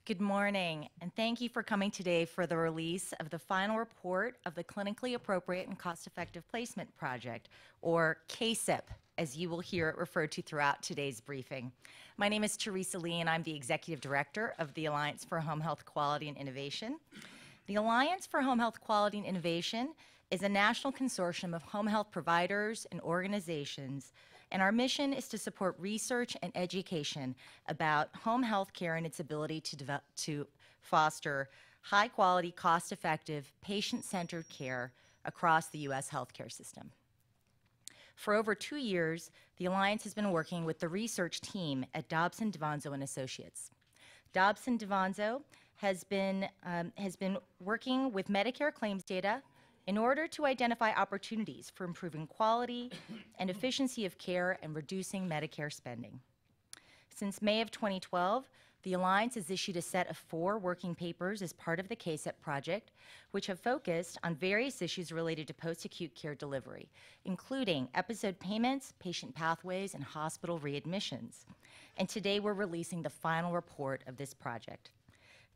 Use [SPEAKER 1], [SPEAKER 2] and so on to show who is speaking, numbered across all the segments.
[SPEAKER 1] Good morning, and thank you for coming today for the release of the final report of the Clinically Appropriate and Cost-Effective Placement Project, or CACEP, as you will hear it referred to throughout today's briefing. My name is Teresa Lee, and I'm the Executive Director of the Alliance for Home Health Quality and Innovation. The Alliance for Home Health Quality and Innovation is a national consortium of home health providers and organizations, and our mission is to support research and education about home health care and its ability to foster high-quality, cost-effective, patient-centered care across the U.S. healthcare system. For over 2 years, the Alliance has been working with the research team at Dobson, DeVanzo and Associates. Dobson DeVanzo has been working with Medicare claims data in order to identify opportunities for improving quality and efficiency of care and reducing Medicare spending. Since May of 2012, the Alliance has issued a set of 4 working papers as part of the CACEP project, which have focused on various issues related to post-acute care delivery, including episode payments, patient pathways, and hospital readmissions. And today we're releasing the final report of this project.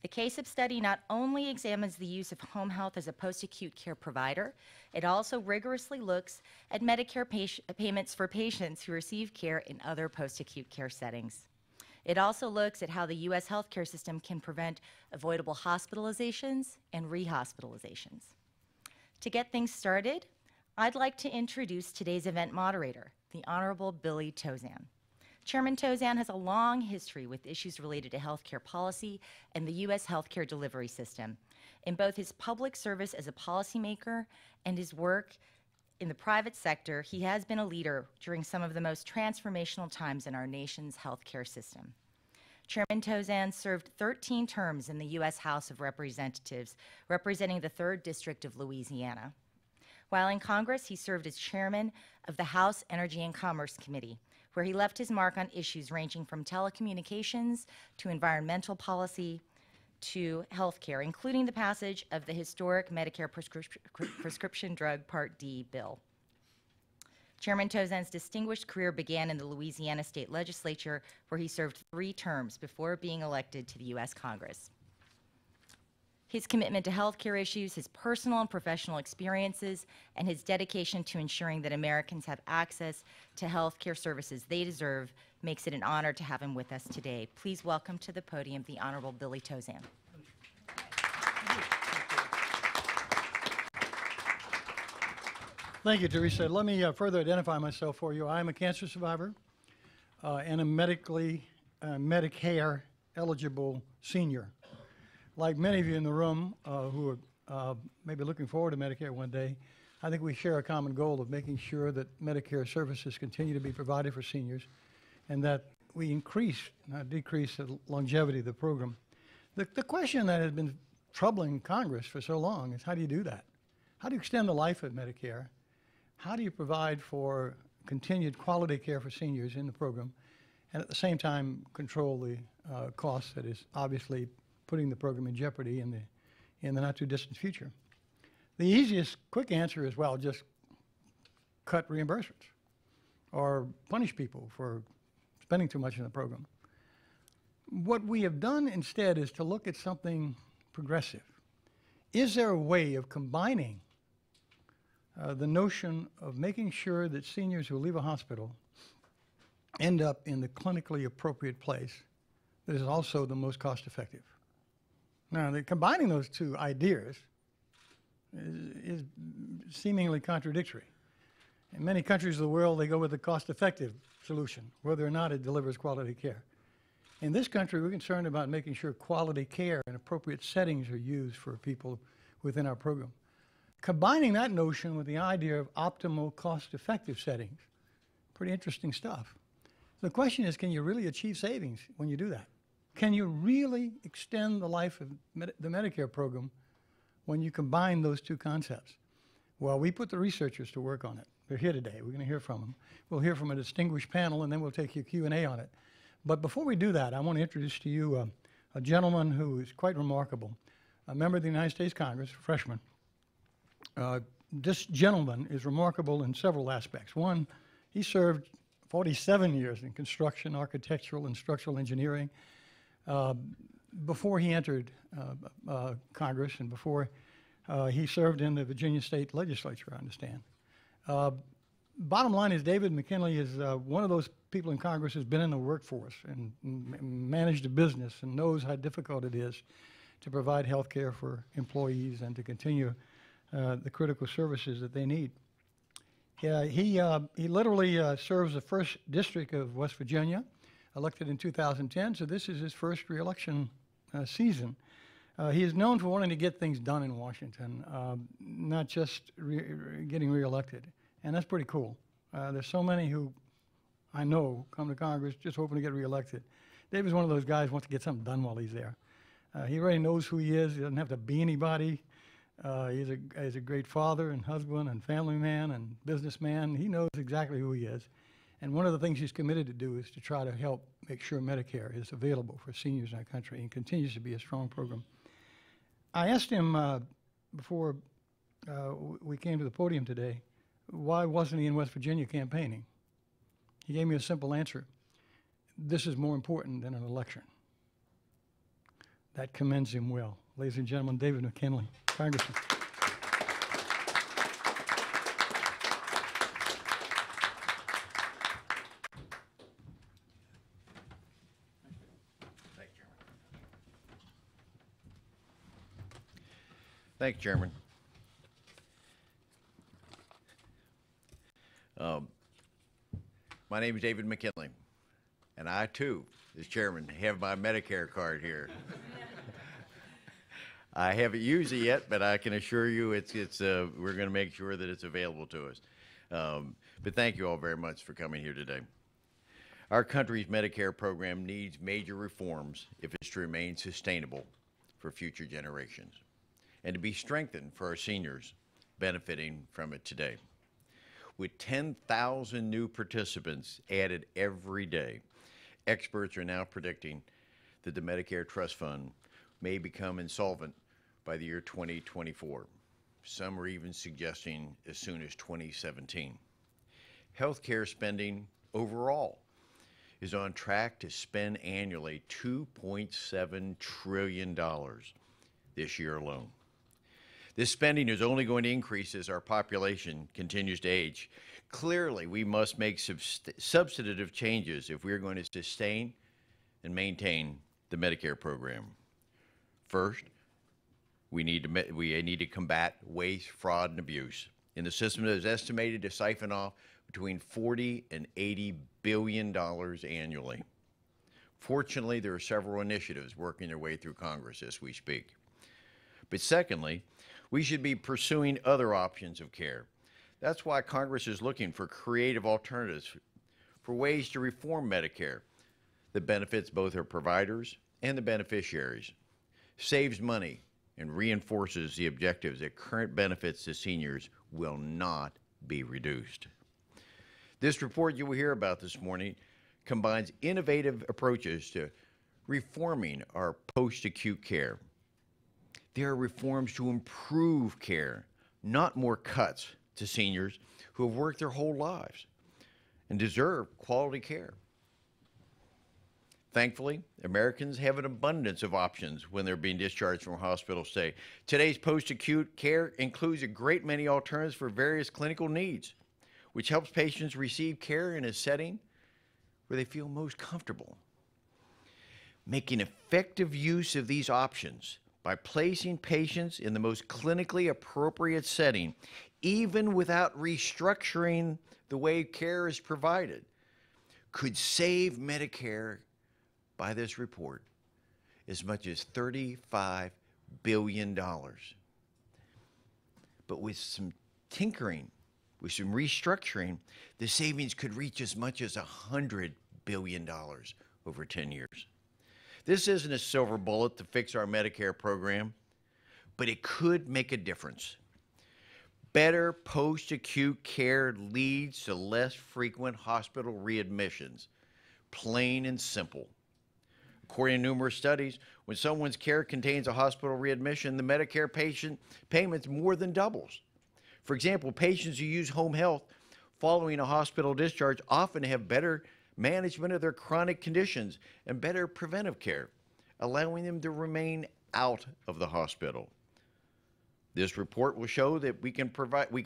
[SPEAKER 1] The CACEP study not only examines the use of home health as a post-acute care provider, it also rigorously looks at Medicare payments for patients who receive care in other post-acute care settings. It also looks at how the U.S. healthcare system can prevent avoidable hospitalizations and rehospitalizations. To get things started, I'd like to introduce today's event moderator, the Honorable Billy Tozan. Chairman Tozan has a long history with issues related to healthcare policy and the U.S. healthcare delivery system, in both his public service as a policymaker and his work in the private sector. He has been a leader during some of the most transformational times in our nation's healthcare system. Chairman Tozan served 13 terms in the U.S. House of Representatives, representing the 3rd District of Louisiana. While in Congress, he served as chairman of the House Energy and Commerce Committee, where he left his mark on issues ranging from telecommunications to environmental policy to healthcare, including the passage of the historic Medicare Prescription Drug Part D bill. Chairman Tozan's distinguished career began in the Louisiana State Legislature, where he served 3 terms before being elected to the U.S. Congress. His commitment to healthcare issues, his personal and professional experiences, and his dedication to ensuring that Americans have access to healthcare services they deserve makes it an honor to have him with us today. Please welcome to the podium the Honorable Billy Tozan.
[SPEAKER 2] Thank you, Teresa. Let me further identify myself for you. I'm a cancer survivor and a Medicare eligible senior. Like many of you in the room who are maybe looking forward to Medicare one day, I think we share a common goal of making sure that Medicare services continue to be provided for seniors and that we increase, not decrease, the longevity of the program. The question that has been troubling Congress for so long is, how do you do that? How do you extend the life of Medicare? How do you provide for continued quality care for seniors in the program and at the same time control the cost that is obviously putting the program in jeopardy in the not too distant future? The easiest, quick answer is, well, just cut reimbursements or punish people for spending too much in the program. What we have done instead is to look at something progressive. Is there a way of combining the notion of making sure that seniors who leave a hospital end up in the clinically appropriate place that is also the most cost effective? Now, combining those 2 ideas is seemingly contradictory. In many countries of the world, they go with the cost-effective solution, whether or not it delivers quality care. In this country, we're concerned about making sure quality care and appropriate settings are used for people within our program. Combining that notion with the idea of optimal cost-effective settings, pretty interesting stuff. The question is, can you really achieve savings when you do that? Can you really extend the life of the Medicare program when you combine those 2 concepts? Well, we put the researchers to work on it. They're here today. We're going to hear from them. We'll hear from a distinguished panel, and then we'll take your Q&A on it. But before we do that, I want to introduce to you a gentleman who is quite remarkable, a member of the United States Congress, a freshman. This gentleman is remarkable in several aspects. One, he served 47 years in construction, architectural, and structural engineering. before he entered Congress and before he served in the Virginia State Legislature, I understand. Bottom line is David McKinley is one of those people in Congress who's been in the workforce and managed a business and knows how difficult it is to provide health care for employees and to continue the critical services that they need. He literally serves the 1st District of West Virginia, elected in 2010, so this is his first reelection season. He is known for wanting to get things done in Washington, not just getting reelected, and that's pretty cool. There's so many who I know come to Congress just hoping to get reelected. David's one of those guys who wants to get something done while he's there. He already knows who he is. He doesn't have to be anybody. He's a great father and husband and family man and businessman. He knows exactly who he is. And one of the things he's committed to do is to try to help make sure Medicare is available for seniors in our country and continues to be a strong program. I asked him before we came to the podium today, why wasn't he in West Virginia campaigning? He gave me a simple answer. This is more important than an election. That commends him well. Ladies and gentlemen, David McKinley, Congressman.
[SPEAKER 3] Thank you, Chairman. My name is David McKinley, and I, too, as Chairman, have my Medicare card here. I haven't used it yet, but I can assure you we're going to make sure that it's available to us. But thank you all very much for coming here today. Our country's Medicare program needs major reforms if it's to remain sustainable for future generations and to be strengthened for our seniors benefiting from it today. With 10,000 new participants added every day, experts are now predicting that the Medicare Trust Fund may become insolvent by the year 2024. Some are even suggesting as soon as 2017. Healthcare spending overall is on track to spend annually $2.7 trillion this year alone. This spending is only going to increase as our population continues to age. Clearly, we must make substantive changes if we are going to sustain and maintain the Medicare program. First, we need to combat waste, fraud, and abuse in the system that is estimated to siphon off between $40 and $80 billion annually. Fortunately, there are several initiatives working their way through Congress as we speak. But secondly, we should be pursuing other options of care. That's why Congress is looking for creative alternatives, for ways to reform Medicare that benefits both our providers and the beneficiaries, saves money, and reinforces the objectives that current benefits to seniors will not be reduced. This report you will hear about this morning combines innovative approaches to reforming our post-acute care. There are reforms to improve care, not more cuts to seniors who have worked their whole lives and deserve quality care. Thankfully, Americans have an abundance of options when they're being discharged from a hospital stay. Today's post-acute care includes a great many alternatives for various clinical needs, which helps patients receive care in a setting where they feel most comfortable. Making effective use of these options by placing patients in the most clinically appropriate setting, even without restructuring the way care is provided, could save Medicare, by this report, as much as $35 billion. But with some tinkering, with some restructuring, the savings could reach as much as $100 billion over 10 years. This isn't a silver bullet to fix our Medicare program, but it could make a difference. Better post-acute care leads to less frequent hospital readmissions, plain and simple. According to numerous studies, when someone's care contains a hospital readmission, the Medicare patient payments more than doubles. For example, patients who use home health following a hospital discharge often have better management of their chronic conditions and better preventive care. allowing them to remain out of the hospital. This report will show that we can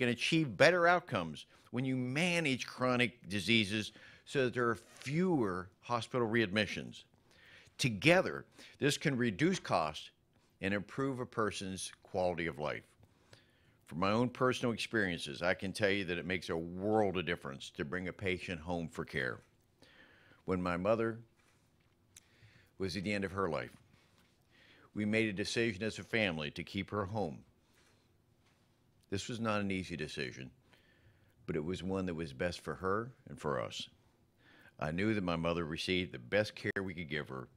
[SPEAKER 3] achieve better outcomes when you manage chronic diseases so that there are fewer hospital readmissions. Together, this can reduce costs and improve a person's quality of life. From my own personal experiences, I can tell you that it makes a world of difference to bring a patient home for care. When my mother was at the end of her life, we made a decision as a family to keep her home. This was not an easy decision, but it was one that was best for her and for us. I knew that my mother received the best care we could give her,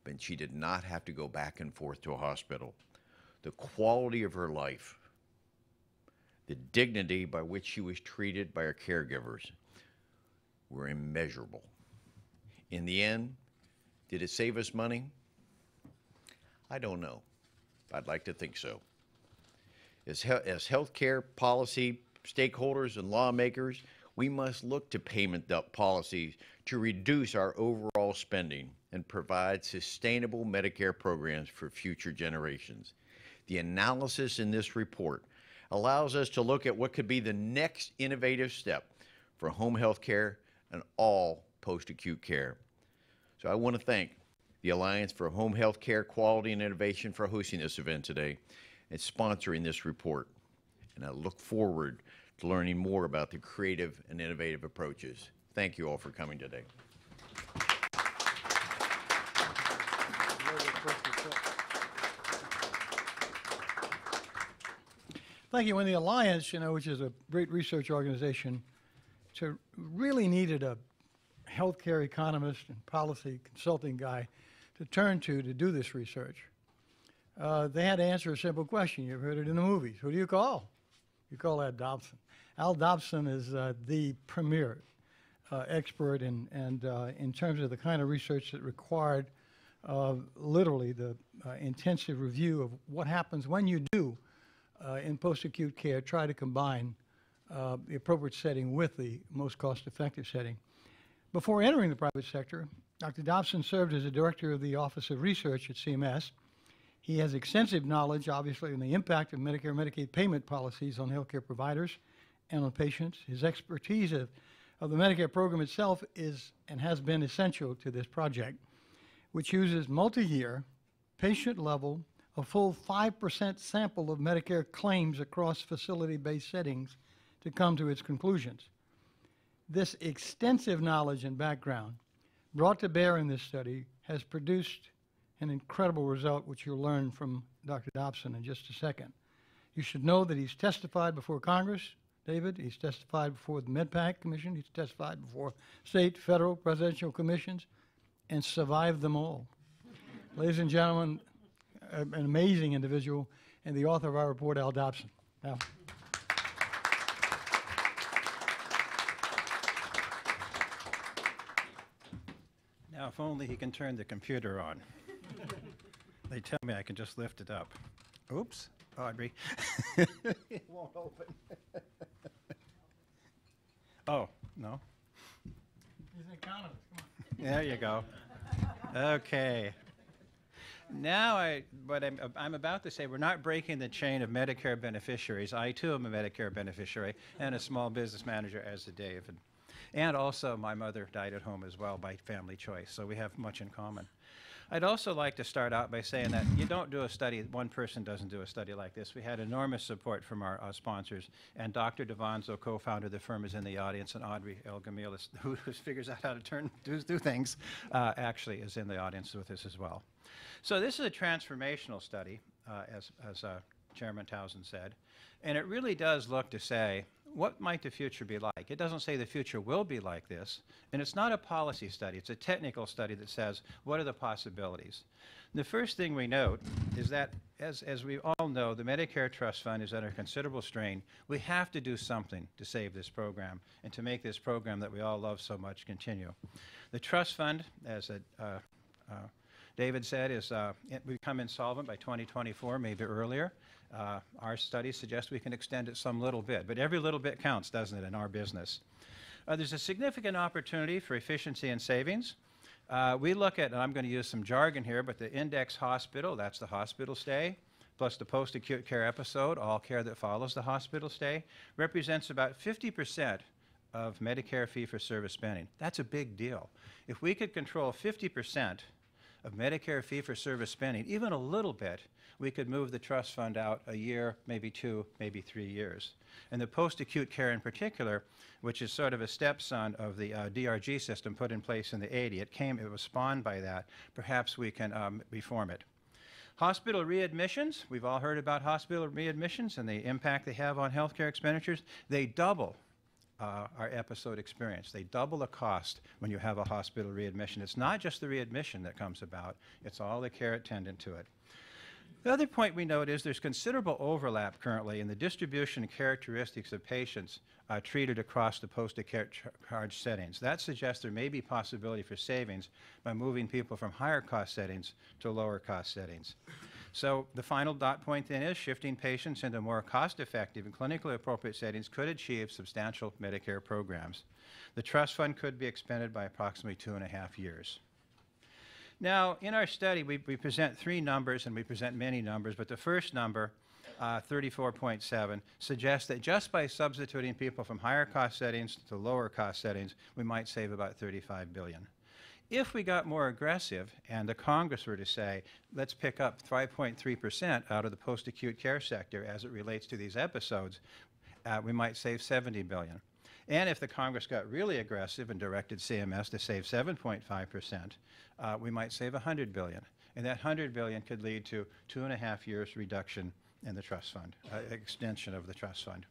[SPEAKER 3] but she did not have to go back and forth to a hospital. The quality of her life, the dignity by which she was treated by her caregivers were immeasurable. In the end, did it save us money? I don't know. I'd like to think so. As healthcare policy stakeholders and lawmakers, we must look to payment policies to reduce our overall spending and provide sustainable Medicare programs for future generations. The analysis in this report allows us to look at what could be the next innovative step for home health care and all post-acute care. So I want to thank the Alliance for Home Health Care Quality and Innovation for hosting this event today and sponsoring this report. And I look forward to learning more about the creative and innovative approaches. Thank you all for coming today.
[SPEAKER 2] Thank you. When the Alliance, which is a great research organization, really needed a healthcare economist and policy consulting guy to turn to do this research, they had to answer a simple question. You've heard it in the movies. Who do you call? You call Al Dobson. Al Dobson is the premier expert in terms of the kind of research that required literally the intensive review of what happens when you do, in post-acute care, try to combine the appropriate setting with the most cost-effective setting. Before entering the private sector, Dr. Dobson served as a director of the Office of Research at CMS. He has extensive knowledge, obviously, on the impact of Medicare and Medicaid payment policies on healthcare providers and on patients. His expertise of the Medicare program itself is and has been essential to this project, which uses multi-year, patient-level, a full 5% sample of Medicare claims across facility-based settings to come to its conclusions. This extensive knowledge and background brought to bear in this study has produced an incredible result, which you'll learn from Dr. Dobson in just a second. You should know that he's testified before Congress, David. He's testified before the MedPAC Commission. He's testified before state, federal, presidential commissions, and survived them all. Ladies and gentlemen, an amazing individual and the author of our report, Al Dobson. Al.
[SPEAKER 4] Now, if only he can turn the computer on. They tell me I can just lift it up. Oops, Audrey. It won't open. Oh, no.
[SPEAKER 2] He's an economist. Come on.
[SPEAKER 4] There you go. Okay. Now, I'm about to say we're not breaking the chain of Medicare beneficiaries. I, too, am a Medicare beneficiary and a small business manager, as did David. And also, my mother died at home as well by family choice, so we have much in common. I'd also like to start out by saying that you don't do a study, one person doesn't do a study like this. We had enormous support from our sponsors, and Dr. Devanzo, co-founder of the firm, is in the audience, and Audrey El Gamil, who figures out how to do things, actually is in the audience with us as well. So this is a transformational study, as Chairman Townsend said, and it really does look to say, what might the future be like? It doesn't say the future will be like this, and it's not a policy study. It's a technical study that says, what are the possibilities? And the first thing we note is that, as we all know, the Medicare Trust Fund is under considerable strain. We have to do something to save this program and to make this program that we all love so much continue. The Trust Fund, as David said, is we become insolvent by 2024, maybe earlier. Our studies suggest we can extend it some little bit, but every little bit counts, doesn't it, in our business? There's a significant opportunity for efficiency and savings. We look at, and I'm going to use some jargon here, but the index hospital, that's the hospital stay, plus the post-acute care episode, all care that follows the hospital stay, represents about 50% of Medicare fee-for-service spending. That's a big deal. If we could control 50% of Medicare fee-for-service spending, even a little bit, we could move the trust fund out a year, maybe 2, maybe 3 years. And the post-acute care in particular, which is sort of a stepson of the DRG system put in place in the 80s, it was spawned by that. Perhaps we can reform it. Hospital readmissions, we've all heard about hospital readmissions and the impact they have on healthcare expenditures. They double our episode experience. They double the cost when you have a hospital readmission. It's not just the readmission that comes about, it's all the care attendant to it. The other point we note is there's considerable overlap currently in the distribution and characteristics of patients treated across the post-acute charge settings. That suggests there may be possibility for savings by moving people from higher cost settings to lower cost settings. So the final dot point then is shifting patients into more cost-effective and clinically appropriate settings could achieve substantial Medicare programs. The trust fund could be expended by approximately 2.5 years. Now, in our study, we present 3 numbers, and we present many numbers, but the first number, 34.7, suggests that just by substituting people from higher cost settings to lower cost settings, we might save about $35 billion. If we got more aggressive and the Congress were to say, let's pick up 5.3% out of the post-acute care sector as it relates to these episodes, we might save $70 billion. And if the Congress got really aggressive and directed CMS to save 7.5%, we might save $100 billion. And that $100 billion could lead to 2.5 years reduction in the trust fund, extension of the trust fund.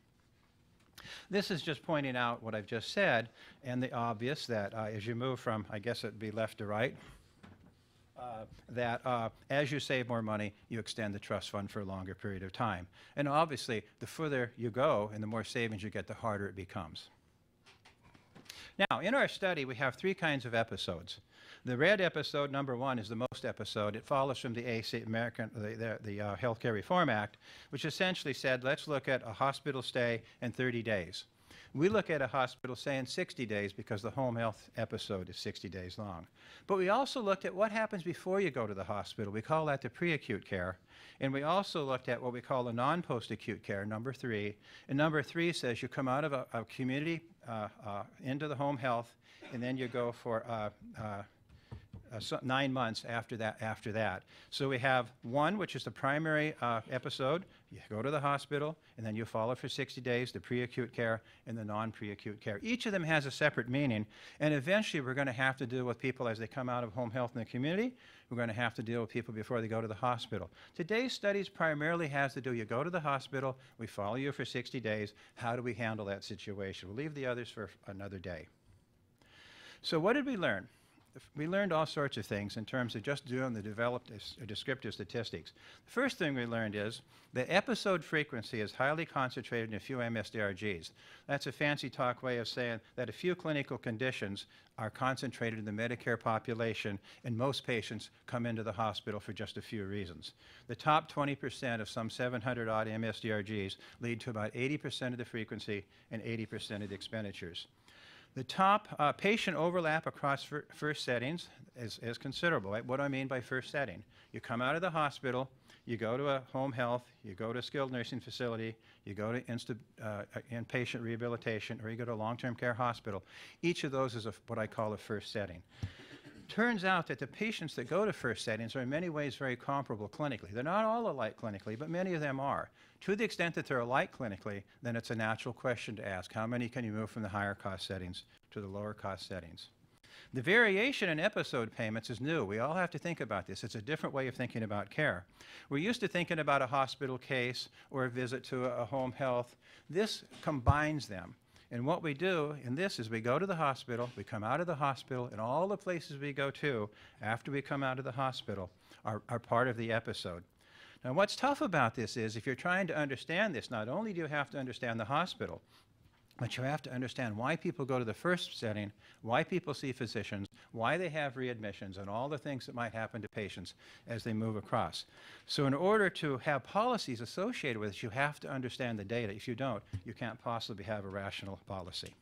[SPEAKER 4] This is just pointing out what I've just said and the obvious that as you move from, I guess it'd be left to right, as you save more money, you extend the trust fund for a longer period of time. And obviously, the further you go and the more savings you get, the harder it becomes. Now, in our study, we have 3 kinds of episodes. The red episode, number 1, is the most episode. It follows from the Healthcare Reform Act, which essentially said, let's look at a hospital stay in 30 days. We look at a hospital stay in 60 days because the home health episode is 60 days long. But we also looked at what happens before you go to the hospital. We call that the pre-acute care. And we also looked at what we call the non-post-acute care, number 3. And number 3 says you come out of a community into the home health, and then you go for 9 months after that. So we have 1, which is the primary episode. You go to the hospital, and then you follow for 60 days, the pre-acute care and the non-pre-acute care. Each of them has a separate meaning, and eventually we're going to have to deal with people as they come out of home health in the community. We're going to have to deal with people before they go to the hospital. Today's studies primarily has to do, you go to the hospital, we follow you for 60 days. How do we handle that situation? We'll leave the others for another day. So what did we learn? We learned all sorts of things in terms of just doing the developed descriptive statistics. The first thing we learned is that episode frequency is highly concentrated in a few MSDRGs. That's a fancy talk way of saying that a few clinical conditions are concentrated in the Medicare population, and most patients come into the hospital for just a few reasons. The top 20% of some 700 odd MSDRGs lead to about 80% of the frequency and 80% of the expenditures. The top patient overlap across first settings is considerable. Right? What do I mean by first setting? You come out of the hospital, you go to a home health, you go to a skilled nursing facility, you go to inpatient rehabilitation, or you go to a long-term care hospital. Each of those is what I call a first setting. Turns out that the patients that go to first settings are in many ways very comparable clinically. They're not all alike clinically, but many of them are. To the extent that they're alike clinically, then it's a natural question to ask, how many can you move from the higher cost settings to the lower cost settings? The variation in episode payments is new. We all have to think about this. It's a different way of thinking about care. We're used to thinking about a hospital case or a visit to a home health. This combines them. And what we do in this is we go to the hospital, we come out of the hospital, and all the places we go to after we come out of the hospital are part of the episode. Now, what's tough about this is if you're trying to understand this, not only do you have to understand the hospital, but you have to understand why people go to the first setting, why people see physicians, why they have readmissions, and all the things that might happen to patients as they move across. So in order to have policies associated with it, you have to understand the data. If you don't, you can't possibly have a rational policy.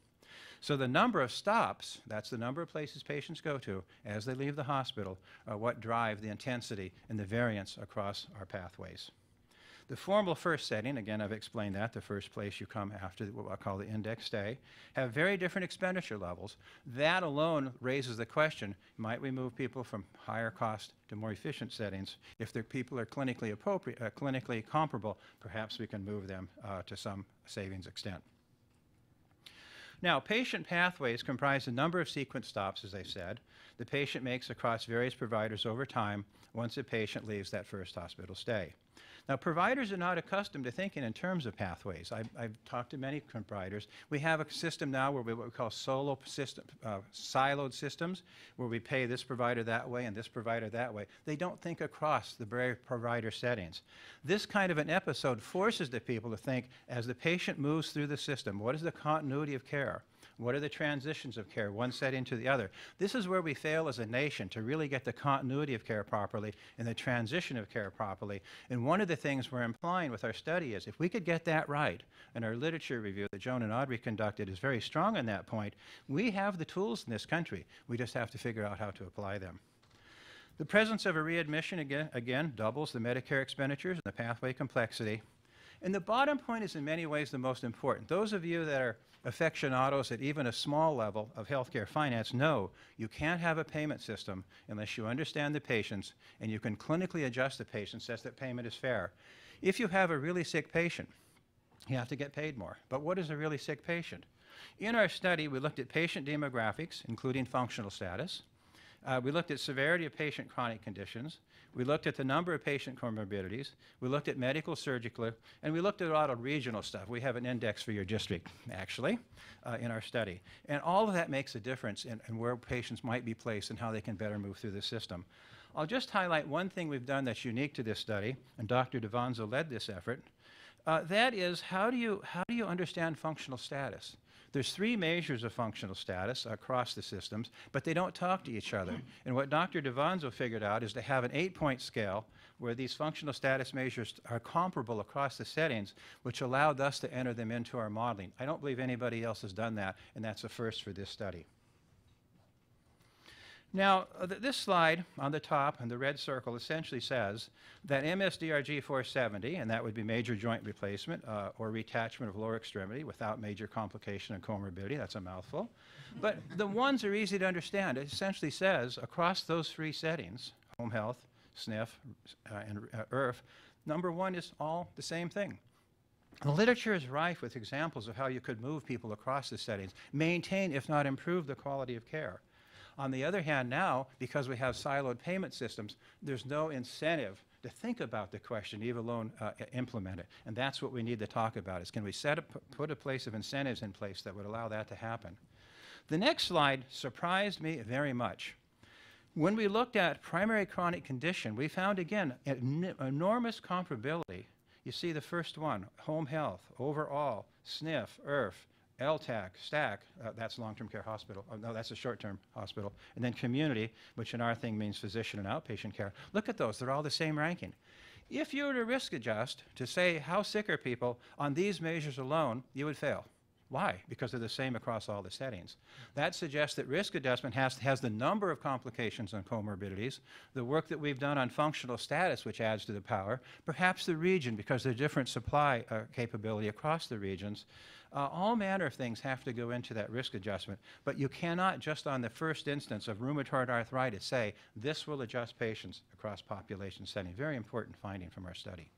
[SPEAKER 4] So the number of stops, that's the number of places patients go to as they leave the hospital, are what drive the intensity and the variance across our pathways. The formal first setting, again, I've explained that, the first place you come after what I call the index stay, have very different expenditure levels. That alone raises the question, might we move people from higher cost to more efficient settings? If the people are clinically appropriate, clinically comparable, perhaps we can move them to some savings extent. Now, patient pathways comprise a number of sequence stops, as I said, the patient makes across various providers over time once a patient leaves that first hospital stay. Now, providers are not accustomed to thinking in terms of pathways. I've talked to many providers. We have a system now where what we call siloed systems, where we pay this provider that way and this provider that way. They don't think across the very provider settings. This kind of an episode forces the people to think, as the patient moves through the system, what is the continuity of care? What are the transitions of care, one setting to the other? This is where we fail as a nation to really get the continuity of care properly and the transition of care properly. And one of the things we're implying with our study is if we could get that right, and our literature review that Joan and Audrey conducted is very strong on that point, we have the tools in this country. We just have to figure out how to apply them. The presence of a readmission, again doubles the Medicare expenditures and the pathway complexity. And the bottom point is in many ways the most important. Those of you that are aficionados at even a small level of healthcare finance know you can't have a payment system unless you understand the patients and you can clinically adjust the patient such that payment is fair. If you have a really sick patient, you have to get paid more. But what is a really sick patient? In our study, we looked at patient demographics, including functional status. We looked at severity of patient chronic conditions. We looked at the number of patient comorbidities. We looked at medical, surgical, and we looked at a lot of regional stuff. We have an index for your district, actually, in our study. And all of that makes a difference in where patients might be placed and how they can better move through the system. I'll just highlight one thing we've done that's unique to this study, and Dr. Davanzo led this effort. That is, how do you understand functional status? There's 3 measures of functional status across the systems, but they don't talk to each other. And what Dr. Davanzo figured out is to have an 8-point scale where these functional status measures are comparable across the settings, which allowed us to enter them into our modeling. I don't believe anybody else has done that, and that's a first for this study. Now, this slide on the top in the red circle essentially says that MSDRG 470, and that would be major joint replacement or reattachment of lower extremity without major complication and comorbidity, that's a mouthful. But the ones are easy to understand. It essentially says across those 3 settings, home health, SNF, and IRF, number 1 is all the same thing. The literature is rife with examples of how you could move people across the settings, maintain, if not improve, the quality of care. On the other hand, now, because we have siloed payment systems, there's no incentive to think about the question, even alone implement it. And that's what we need to talk about, is can we put a place of incentives in place that would allow that to happen. The next slide surprised me very much. When we looked at primary chronic condition, we found, again, enormous comparability. You see the first one, home health, overall, SNF, IRF, LTAC, STAC, that's long-term care hospital. Oh, no, that's a short-term hospital. And then community, which in our thing means physician and outpatient care. Look at those. They're all the same ranking. If you were to risk adjust to say how sick are people on these measures alone, you would fail. Why? Because they're the same across all the settings. That suggests that risk adjustment has the number of complications and comorbidities, the work that we've done on functional status, which adds to the power, perhaps the region, because there's different supply capability across the regions. All manner of things have to go into that risk adjustment, but you cannot just on the first instance of rheumatoid arthritis say this will adjust patients across population setting. Very important finding from our study.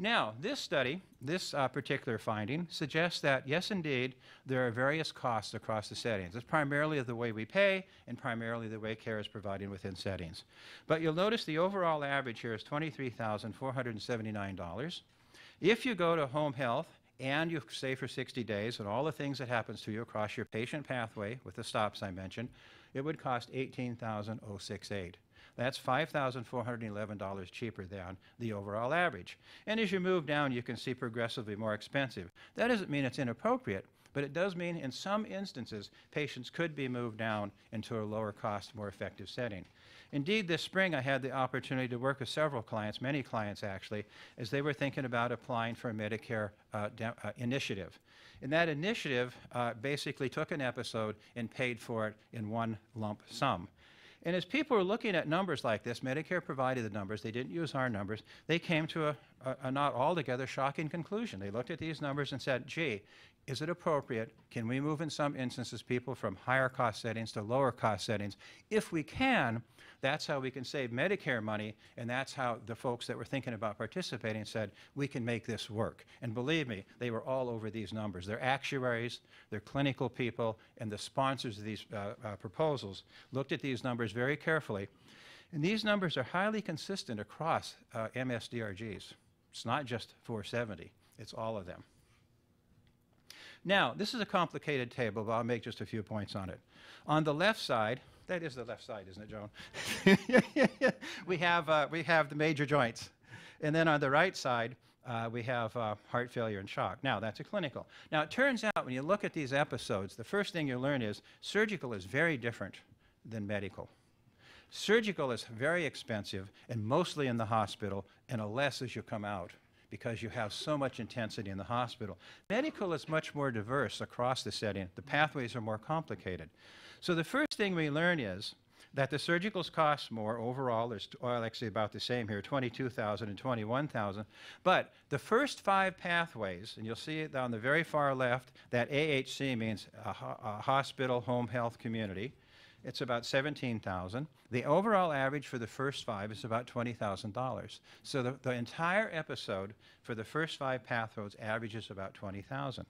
[SPEAKER 4] Now, this study, this particular finding, suggests that, yes, indeed, there are various costs across the settings. It's primarily the way we pay and primarily the way care is provided within settings. But you'll notice the overall average here is $23,479. If you go to home health and you stay for 60 days and all the things that happens to you across your patient pathway with the stops I mentioned, it would cost $18,068. That's $5,411 cheaper than the overall average. And as you move down, you can see progressively more expensive. That doesn't mean it's inappropriate, but it does mean in some instances, patients could be moved down into a lower cost, more effective setting. Indeed, this spring I had the opportunity to work with several clients, many clients actually, as they were thinking about applying for a Medicare initiative. And that initiative basically took an episode and paid for it in one lump sum. And as people were looking at numbers like this, Medicare provided the numbers, they didn't use our numbers, they came to a not altogether shocking conclusion. They looked at these numbers and said, gee, is it appropriate? Can we move in some instances people from higher cost settings to lower cost settings? If we can, that's how we can save Medicare money, and that's how the folks that were thinking about participating said, we can make this work. And believe me, they were all over these numbers. They're actuaries, they're clinical people, and the sponsors of these proposals looked at these numbers very carefully. And these numbers are highly consistent across MSDRGs. It's not just 470, it's all of them. Now, this is a complicated table, but I'll make just a few points on it. On the left side, that is the left side, isn't it, Joan? we have the major joints. And then on the right side, we have heart failure and shock. Now, that's a clinical. Now, it turns out when you look at these episodes, the first thing you learn is surgical is very different than medical. Surgical is very expensive and mostly in the hospital, and less as you come out, because you have so much intensity in the hospital. Medical is much more diverse across the setting. The pathways are more complicated. So the first thing we learn is that the surgicals cost more overall. There's oil actually about the same here, $22,000 and $21,000. But the first 5 pathways, and you'll see it on the very far left, that AHC means a hospital, home health, community. It's about $17,000. The overall average for the first 5 is about $20,000. So the entire episode for the first 5 pathways averages about $20,000.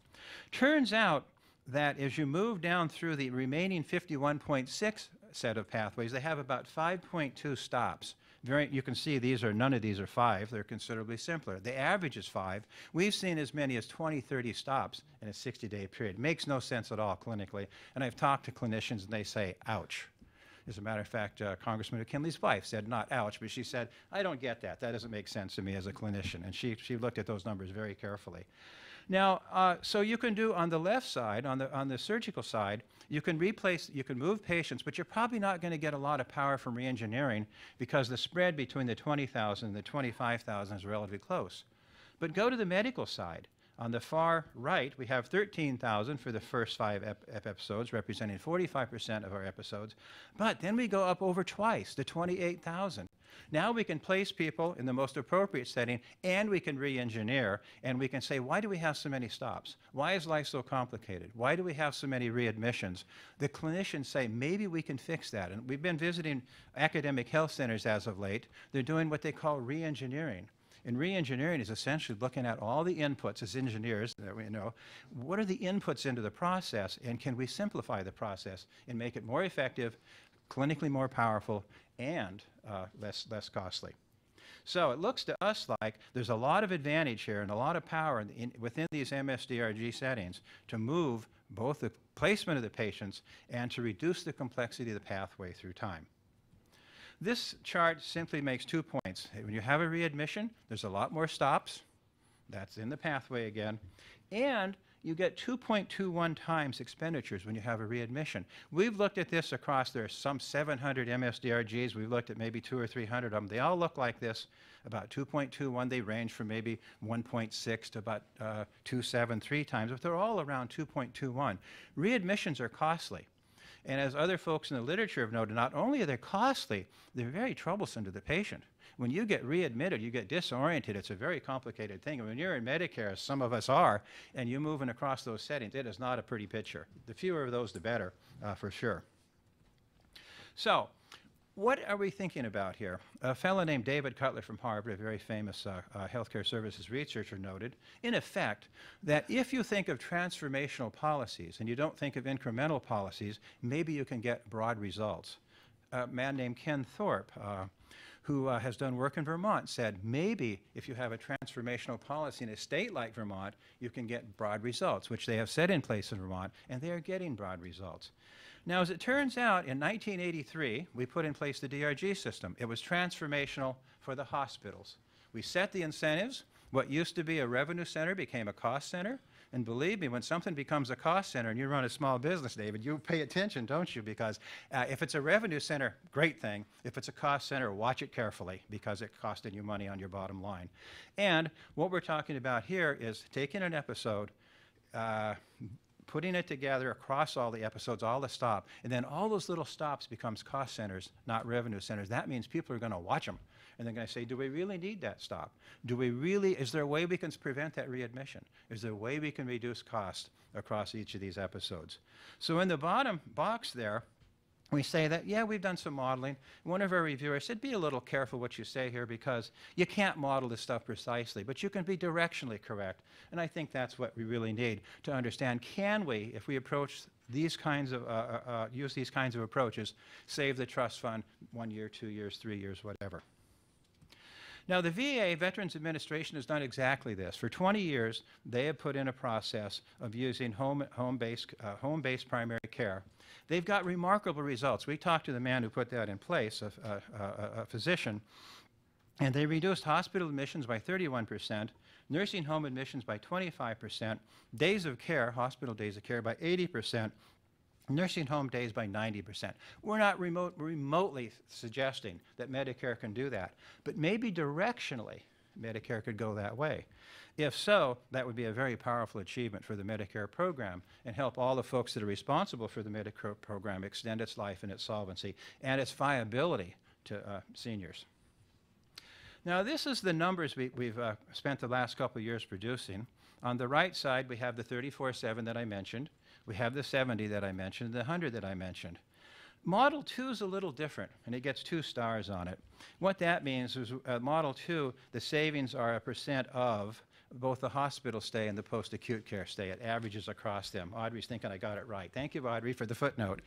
[SPEAKER 4] Turns out that as you move down through the remaining 51.6 set of pathways, they have about 5.2 stops. You can see none of these are 5. They're considerably simpler. The average is 5. We've seen as many as 20, 30 stops in a 60-day period. Makes no sense at all clinically. And I've talked to clinicians and they say, ouch. As a matter of fact, Congressman McKinley's wife said, not ouch, but she said, I don't get that. That doesn't make sense to me as a clinician. And she looked at those numbers very carefully. Now, so you can do on the left side, on the surgical side, you can move patients, but you're probably not going to get a lot of power from reengineering because the spread between the 20,000 and the 25,000 is relatively close. But go to the medical side. On the far right, we have 13,000 for the first 5 episodes, representing 45% of our episodes. But then we go up over twice to 28,000. Now we can place people in the most appropriate setting, and we can re-engineer, and we can say, why do we have so many stops? Why is life so complicated? Why do we have so many readmissions? The clinicians say, maybe we can fix that. And we've been visiting academic health centers as of late. They're doing what they call re-engineering. And re-engineering is essentially looking at all the inputs as engineers that we know. What are the inputs into the process, and can we simplify the process and make it more effective, clinically more powerful, and less costly? So it looks to us like there's a lot of advantage here and a lot of power within these MSDRG settings to move both the placement of the patients and to reduce the complexity of the pathway through time. This chart simply makes 2 points. When you have a readmission, there's a lot more stops. That's in the pathway again. And you get 2.21 times expenditures when you have a readmission. We've looked at this across, there are some 700 MSDRGs. We've looked at maybe 200 or 300 of them. They all look like this, about 2.21. They range from maybe 1.6 to about 2.73 times, but they're all around 2.21. Readmissions are costly. And as other folks in the literature have noted, not only are they costly, they're very troublesome to the patient. When you get readmitted, you get disoriented. It's a very complicated thing. And when you're in Medicare, as some of us are, and you're moving across those settings, it is not a pretty picture. The fewer of those, the better, for sure. So, what are we thinking about here? A fellow named David Cutler from Harvard, a very famous healthcare services researcher, noted, in effect, that if you think of transformational policies and you don't think of incremental policies, maybe you can get broad results. A man named Ken Thorpe, who has done work in Vermont, said maybe if you have a transformational policy in a state like Vermont, you can get broad results, which they have set in place in Vermont, and they are getting broad results. Now, as it turns out, in 1983, we put in place the DRG system. It was transformational for the hospitals. We set the incentives. What used to be a revenue center became a cost center. And believe me, when something becomes a cost center and you run a small business, David, you pay attention, don't you? Because if it's a revenue center, great thing. If it's a cost center, watch it carefully because it costed you money on your bottom line. And what we're talking about here is taking an episode, putting it together across all the episodes, all the stop, and then all those little stops becomes cost centers, not revenue centers. That means people are going to watch them, and they're going to say, do we really need that stop? Is there a way we can prevent that readmission? Is there a way we can reduce cost across each of these episodes? So in the bottom box there, we say that, yeah, we've done some modeling. One of our reviewers said, be a little careful what you say here because you can't model this stuff precisely, but you can be directionally correct. And I think that's what we really need to understand. Can we, if we approach these kinds of, use these kinds of approaches, save the trust fund 1 year, 2 years, 3 years, whatever? Now, the VA, Veterans Administration, has done exactly this. For 20 years, they have put in a process of using home-based primary care. They've got remarkable results. We talked to the man who put that in place, a physician, and they reduced hospital admissions by 31%, nursing home admissions by 25%, days of care, hospital days of care by 80%, nursing home days by 90%. We're not remotely suggesting that Medicare can do that, but maybe directionally Medicare could go that way. If so, that would be a very powerful achievement for the Medicare program and help all the folks that are responsible for the Medicare program extend its life and its solvency and its viability to seniors. Now, this is the numbers we've spent the last couple of years producing. On the right side, we have the 34/7 that I mentioned. We have the 70 that I mentioned, the 100 that I mentioned. Model 2 is a little different, and it gets 2 stars on it. What that means is Model 2, the savings are a % of both the hospital stay and the post-acute care stay. It averages across them. Audrey's thinking I got it right. Thank you, Audrey, for the footnote.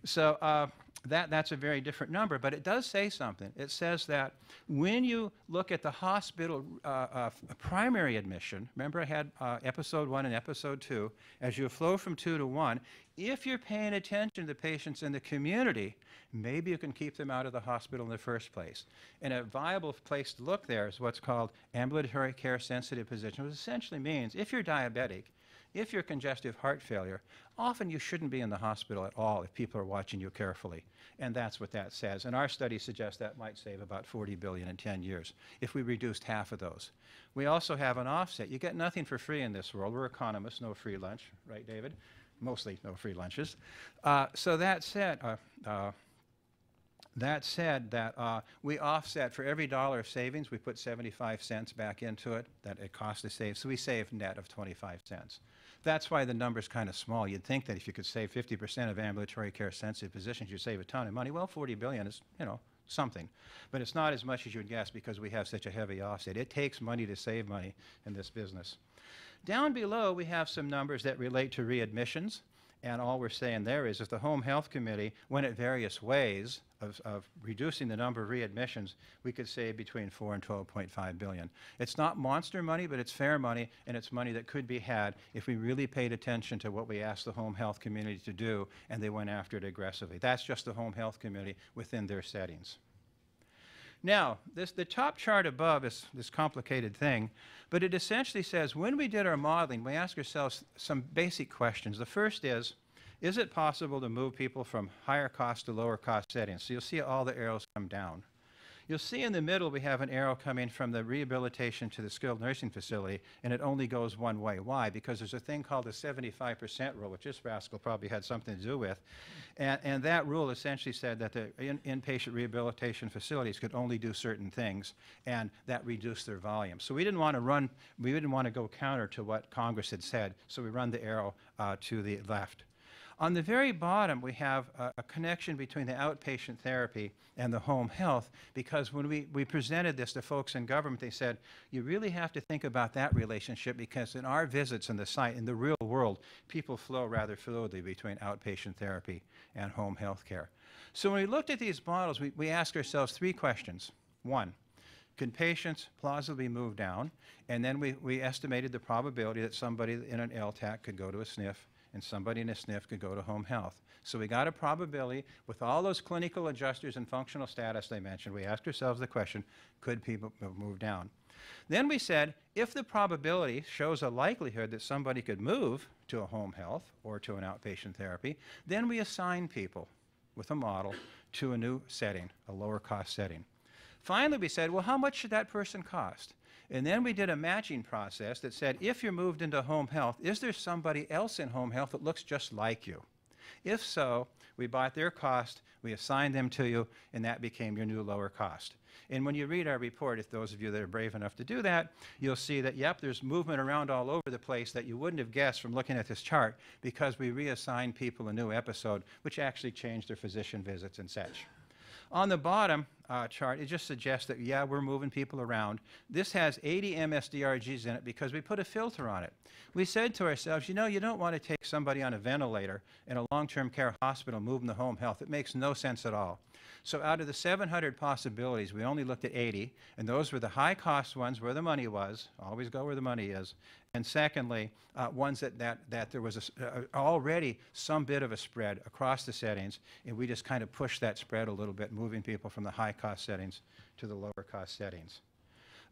[SPEAKER 4] So that's a very different number, but it does say something. It says that when you look at the hospital primary admission, remember I had episode 1 and episode 2, as you flow from 2 to 1, if you're paying attention to the patients in the community, maybe you can keep them out of the hospital in the first place. And a viable place to look there is what's called ambulatory care sensitive position, which essentially means if you're diabetic, if you're congestive heart failure, often you shouldn't be in the hospital at all if people are watching you carefully. And that's what that says. And our study suggests that might save about $40 billion in 10 years if we reduced half of those. We also have an offset. You get nothing for free in this world. We're economists, no free lunch, right, David? Mostly no free lunches. So that said, we offset for every dollar of savings, we put 75 cents back into it that it costs to save. So we save net of 25 cents. That's why the number's kind of small. You'd think that if you could save 50% of ambulatory care sensitive positions, you'd save a ton of money. Well, 40 billion is, something. But it's not as much as you'd guess because we have such a heavy offset. It takes money to save money in this business. Down below, we have some numbers that relate to readmissions. And all we're saying there is if the Home Health Committee went at various ways of reducing the number of readmissions, we could save between 4 and 12.5 billion. It's not monster money, but it's fair money, and it's money that could be had if we really paid attention to what we asked the Home Health Committee to do, and they went after it aggressively. That's just the Home Health Committee within their settings. Now, the top chart above is this complicated thing, but it essentially says when we did our modeling, we asked ourselves some basic questions. The first is it possible to move people from higher cost to lower cost settings? So you'll see all the arrows come down. You'll see in the middle we have an arrow coming from the rehabilitation to the skilled nursing facility, and it only goes one way. Why? Because there's a thing called the 75% rule, which this rascal probably had something to do with. And that rule essentially said that the inpatient rehabilitation facilities could only do certain things, and that reduced their volume. So we didn't want to go counter to what Congress had said, so we run the arrow to the left. On the very bottom, we have a connection between the outpatient therapy and the home health, because when we presented this to folks in government, they said, you really have to think about that relationship because in our visits in the site, in the real world, people flow rather fluidly between outpatient therapy and home health care. So when we looked at these models, we asked ourselves 3 questions. 1, can patients plausibly move down? And then we estimated the probability that somebody in an LTAC could go to a SNF and somebody in a SNF could go to home health. So we got a probability with all those clinical adjusters and functional status they mentioned. We asked ourselves the question, could people move down? Then we said, if the probability shows a likelihood that somebody could move to a home health or to an outpatient therapy, then we assign people with a model to a new setting, a lower cost setting. Finally, we said, well, how much should that person cost? And then we did a matching process that said, if you're moved into home health, is there somebody else in home health that looks just like you? If so, we bought their cost, we assigned them to you, and that became your new lower cost. And when you read our report, if those of you that are brave enough to do that, you'll see that, yep, there's movement around all over the place that you wouldn't have guessed from looking at this chart because we reassigned people a new episode, which actually changed their physician visits and such. On the bottom chart, it just suggests that, yeah, we're moving people around. This has 80 MSDRGs in it because we put a filter on it. We said to ourselves, you know, you don't want to take somebody on a ventilator in a long-term care hospital, move them to home health. It makes no sense at all. So out of the 700 possibilities, we only looked at 80, and those were the high-cost ones where the money was. Always go where the money is. And secondly, ones that there was already some bit of a spread across the settings, and we just kind of pushed that spread a little bit, moving people from the high-cost settings to the lower-cost settings.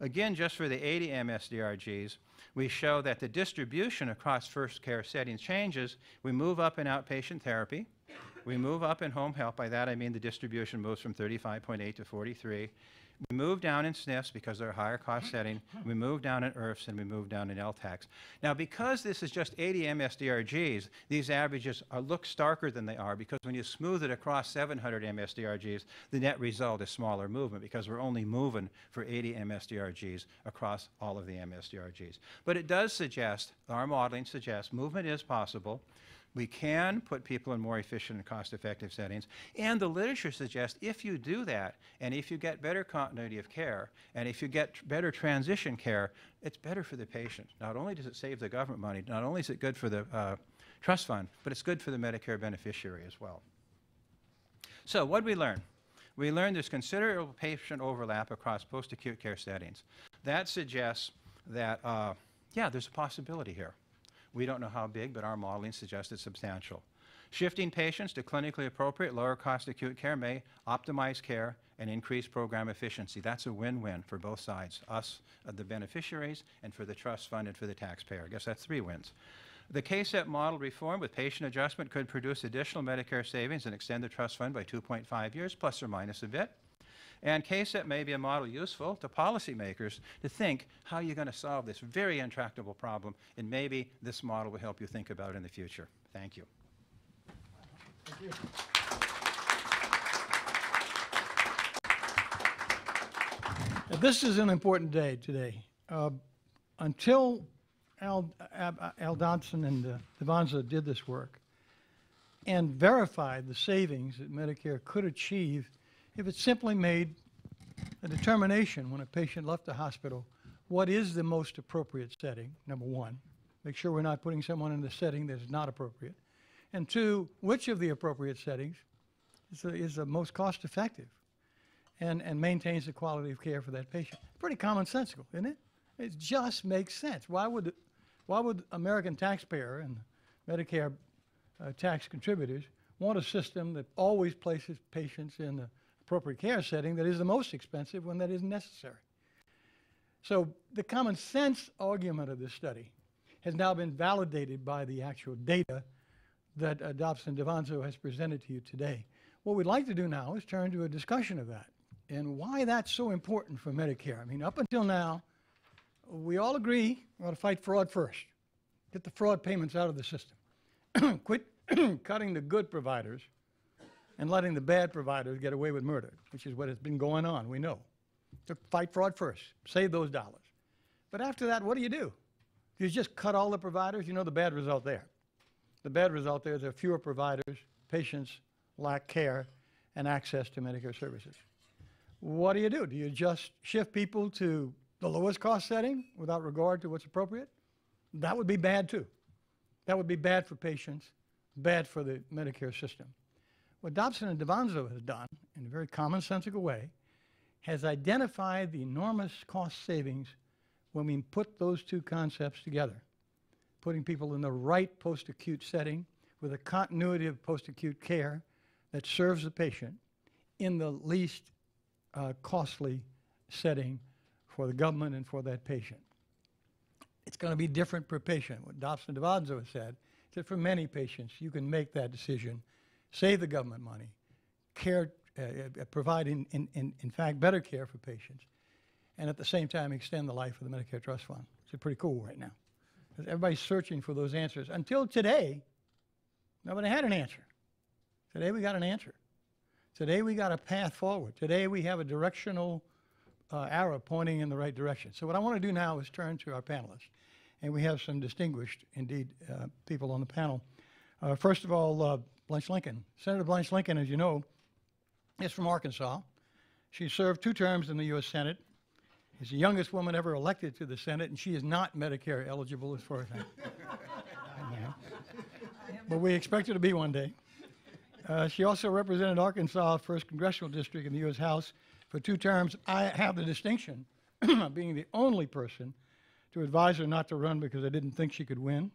[SPEAKER 4] Again, just for the 80 MSDRGs, we show that the distribution across first care settings changes. We move up in outpatient therapy. We move up in home health. By that I mean the distribution moves from 35.8 to 43. We move down in SNFs because they're a higher cost setting. We move down in IRFs, and we move down in LTACs. Now, because this is just 80 MSDRGs, these averages look starker than they are because when you smooth it across 700 MSDRGs, the net result is smaller movement because we're only moving for 80 MSDRGs across all of the MSDRGs. But it does suggest, our modeling suggests, movement is possible. We can put people in more efficient and cost-effective settings. And the literature suggests if you do that, and if you get better continuity of care, and if you get better transition care, it's better for the patient. Not only does it save the government money, not only is it good for the trust fund, but it's good for the Medicare beneficiary as well. So what did we learn? We learned there's considerable patient overlap across post-acute care settings. That suggests that, yeah, there's a possibility here. We don't know how big, but our modeling suggests it's substantial. Shifting patients to clinically appropriate, lower-cost acute care may optimize care and increase program efficiency. That's a win-win for both sides, us, the beneficiaries, and for the trust fund and for the taxpayer. I guess that's 3 wins. The CACEP model reform with patient adjustment could produce additional Medicare savings and extend the trust fund by 2.5 years, plus or minus a bit. And CACEP may be a model useful to policymakers to think how you're going to solve this very intractable problem, and maybe this model will help you think about it in the future. Thank you.
[SPEAKER 2] Thank you. Now, this is an important day today. Until Al Dodson and Devanza did this work and verified the savings that Medicare could achieve if it simply made a determination when a patient left the hospital, what is the most appropriate setting, number one. Make sure we're not putting someone in a setting that is not appropriate. And 2, which of the appropriate settings is the most cost effective and maintains the quality of care for that patient. Pretty commonsensical, isn't it? It just makes sense. Why would American taxpayer and Medicare tax contributors want a system that always places patients in the appropriate care setting that is the most expensive when that isn't necessary? So the common sense argument of this study has now been validated by the actual data that Dobson Devanzo has presented to you today. What we'd like to do now is turn to a discussion of that and why that's so important for Medicare. I mean, up until now, we all agree we ought to fight fraud first. Get the fraud payments out of the system. Quit cutting the good providers and letting the bad providers get away with murder, which is what has been going on, we know. So fight fraud first, save those dollars. But after that, what do? You just cut all the providers? You know the bad result there. The bad result there is there are fewer providers, patients lack care and access to Medicare services. What do? Do you just shift people to the lowest cost setting without regard to what's appropriate? That would be bad too. That would be bad for patients, bad for the Medicare system. What Dobson and Devanzo has done, in a very commonsensical way, has identified the enormous cost savings when we put those 2 concepts together. putting people in the right post-acute setting with a continuity of post-acute care that serves the patient in the least costly setting for the government and for that patient. It's going to be different per patient. What Dobson DeVazzo said is that for many patients, you can make that decision, save the government money, care, provide, in fact, better care for patients, and at the same time extend the life of the Medicare Trust Fund. It's pretty cool right now. Because everybody's searching for those answers. Until today, nobody had an answer. Today we got an answer. Today we got a path forward. Today we have a directional arrow pointing in the right direction. So what I want to do now is turn to our panelists. And we have some distinguished, indeed, people on the panel. First of all, Blanche Lincoln. Senator Blanche Lincoln, as you know, is from Arkansas. She served 2 terms in the U.S. Senate. She's the youngest woman ever elected to the Senate, and she is not Medicare eligible as far as I know. But we expect her to be one day. She also represented Arkansas' 1st Congressional District in the U.S. House for 2 terms. I have the distinction of being the only person to advise her not to run because I didn't think she could win.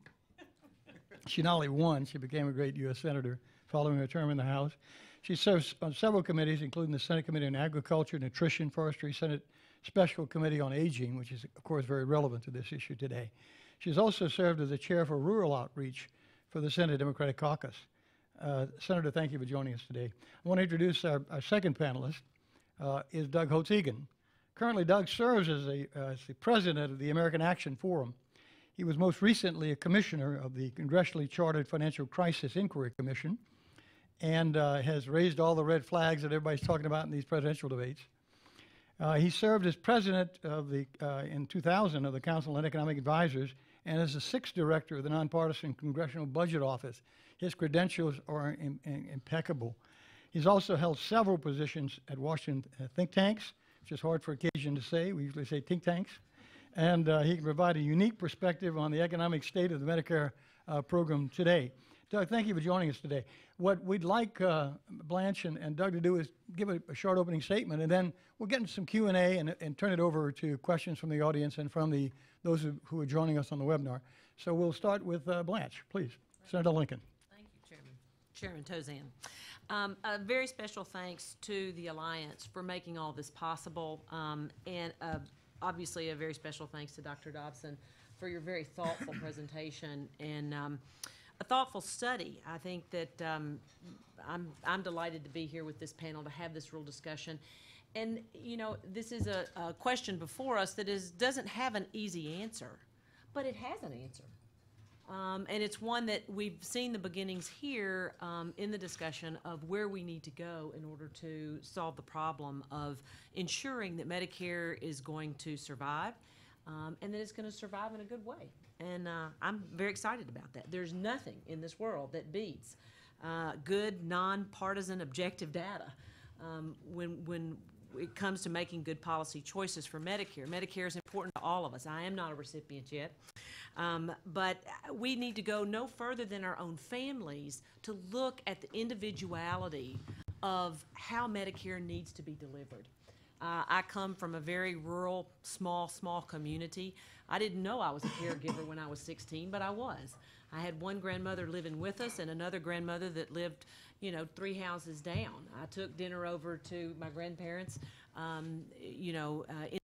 [SPEAKER 2] She not only won, she became a great U.S. Senator following her term in the House. She serves on several committees, including the Senate Committee on Agriculture, Nutrition, Forestry, Senate Special Committee on Aging, which is, of course, very relevant to this issue today. She's also served as the chair for rural outreach for the Senate Democratic Caucus. Senator, thank you for joining us today. I want to introduce our second panelist, is Doug Holtz-Egan. Currently, Doug serves as the president of the American Action Forum. He was most recently a commissioner of the Congressionally Chartered Financial Crisis Inquiry Commission and has raised all the red flags that everybody's talking about in these presidential debates. He served as president of in 2000 of the Council on Economic Advisors and as the 6th director of the Nonpartisan Congressional Budget Office. His credentials are impeccable. He's also held several positions at Washington think tanks, which is hard for occasion to say. We usually say think tanks. And he can provide a unique perspective on the economic state of the Medicare program today. Doug, thank you for joining us today. What we'd like Blanche and Doug to do is give a short opening statement, and then we'll get into some Q&A and turn it over to questions from the audience and from those who are joining us on the webinar. So we'll start with Blanche, please. Senator Lincoln.
[SPEAKER 5] Thank you, Chairman Tozan. A very special thanks to the Alliance for making all this possible, and obviously a very special thanks to Dr. Dobson for your very thoughtful presentation and a thoughtful study. I think that I'm delighted to be here with this panel to have this real discussion. And, you know, this is a question before us that doesn't have an easy answer, but it has an answer. And it's one that we've seen the beginnings here in the discussion of where we need to go in order to solve the problem of ensuring that Medicare is going to survive and that it's going to survive in a good way. And I'm very excited about that. There's nothing in this world that beats good, nonpartisan, objective data when it comes to making good policy choices for Medicare. Medicare is important to all of us. I am not a recipient yet. But we need to go no further than our own families to look at the individuality of how Medicare needs to be delivered. I come from a very rural, small community. I didn't know I was a caregiver when I was 16, but I was. I had one grandmother living with us and another grandmother that lived, 3 houses down. I took dinner over to my grandparents, in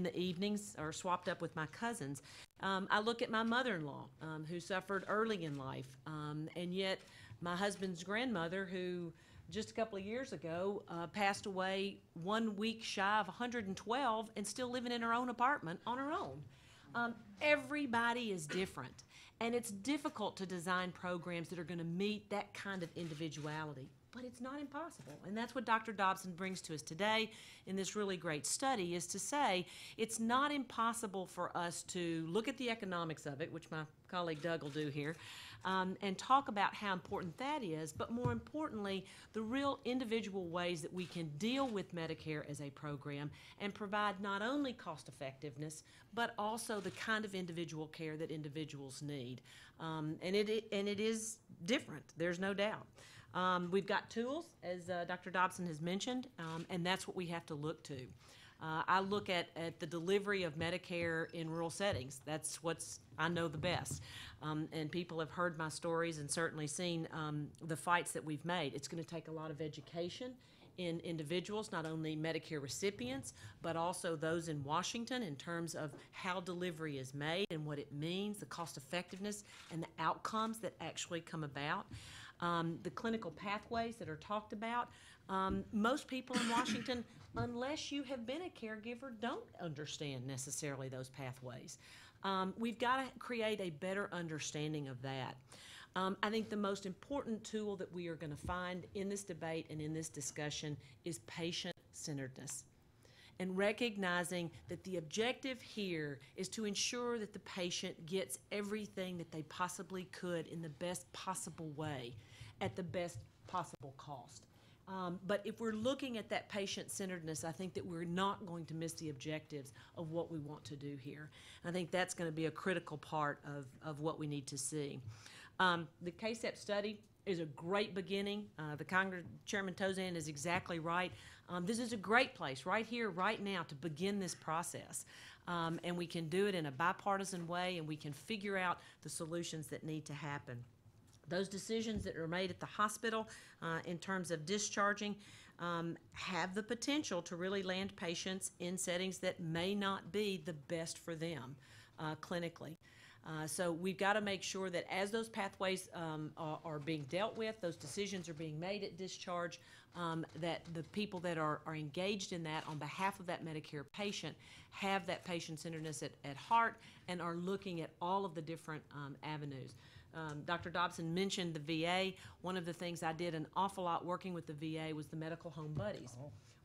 [SPEAKER 5] the evenings or swapped up with my cousins. I look at my mother-in-law who suffered early in life, and yet my husband's grandmother who just a couple of years ago passed away 1 week shy of 112 and still living in her own apartment on her own. Everybody is different, and it's difficult to design programs that are going to meet that kind of individuality, but it's not impossible. And that's what Dr. Dobson brings to us today in this really great study, is to say it's not impossible for us to look at the economics of it, which my colleague Doug will do here, and talk about how important that is, but more importantly, the real individual ways that we can deal with Medicare as a program and provide not only cost effectiveness, but also the kind of individual care that individuals need. And it is different, there's no doubt. We've got tools, as Dr. Dobson has mentioned, and that's what we have to look to. I look at the delivery of Medicare in rural settings. That's what's I know the best. And people have heard my stories and certainly seen the fights that we've made. It's going to take a lot of education in individuals, not only Medicare recipients, but also those in Washington in terms of how delivery is made and what it means, the cost effectiveness, and the outcomes that actually come about. The clinical pathways that are talked about. Most people in Washington, unless you have been a caregiver, don't understand necessarily those pathways. We've got to create a better understanding of that. I think the most important tool that we are going to find in this debate and in this discussion is patient-centeredness, and recognizing that the objective here is to ensure that the patient gets everything that they possibly could in the best possible way at the best possible cost. But if we're looking at that patient-centeredness, I think that we're not going to miss the objectives of what we want to do here. I think that's going to be a critical part of what we need to see. The CACEP study is a great beginning. Chairman Tozan is exactly right. This is a great place right here, right now, to begin this process. And we can do it in a bipartisan way, and we can figure out the solutions that need to happen. Those decisions that are made at the hospital in terms of discharging have the potential to really land patients in settings that may not be the best for them clinically. So we've got to make sure that as those pathways are being dealt with, those decisions are being made at discharge, that the people that are engaged in that on behalf of that Medicare patient have that patient-centeredness at heart and are looking at all of the different avenues. Dr. Dobson mentioned the VA. One of the things I did an awful lot working with the VA was the Medical Home Buddies,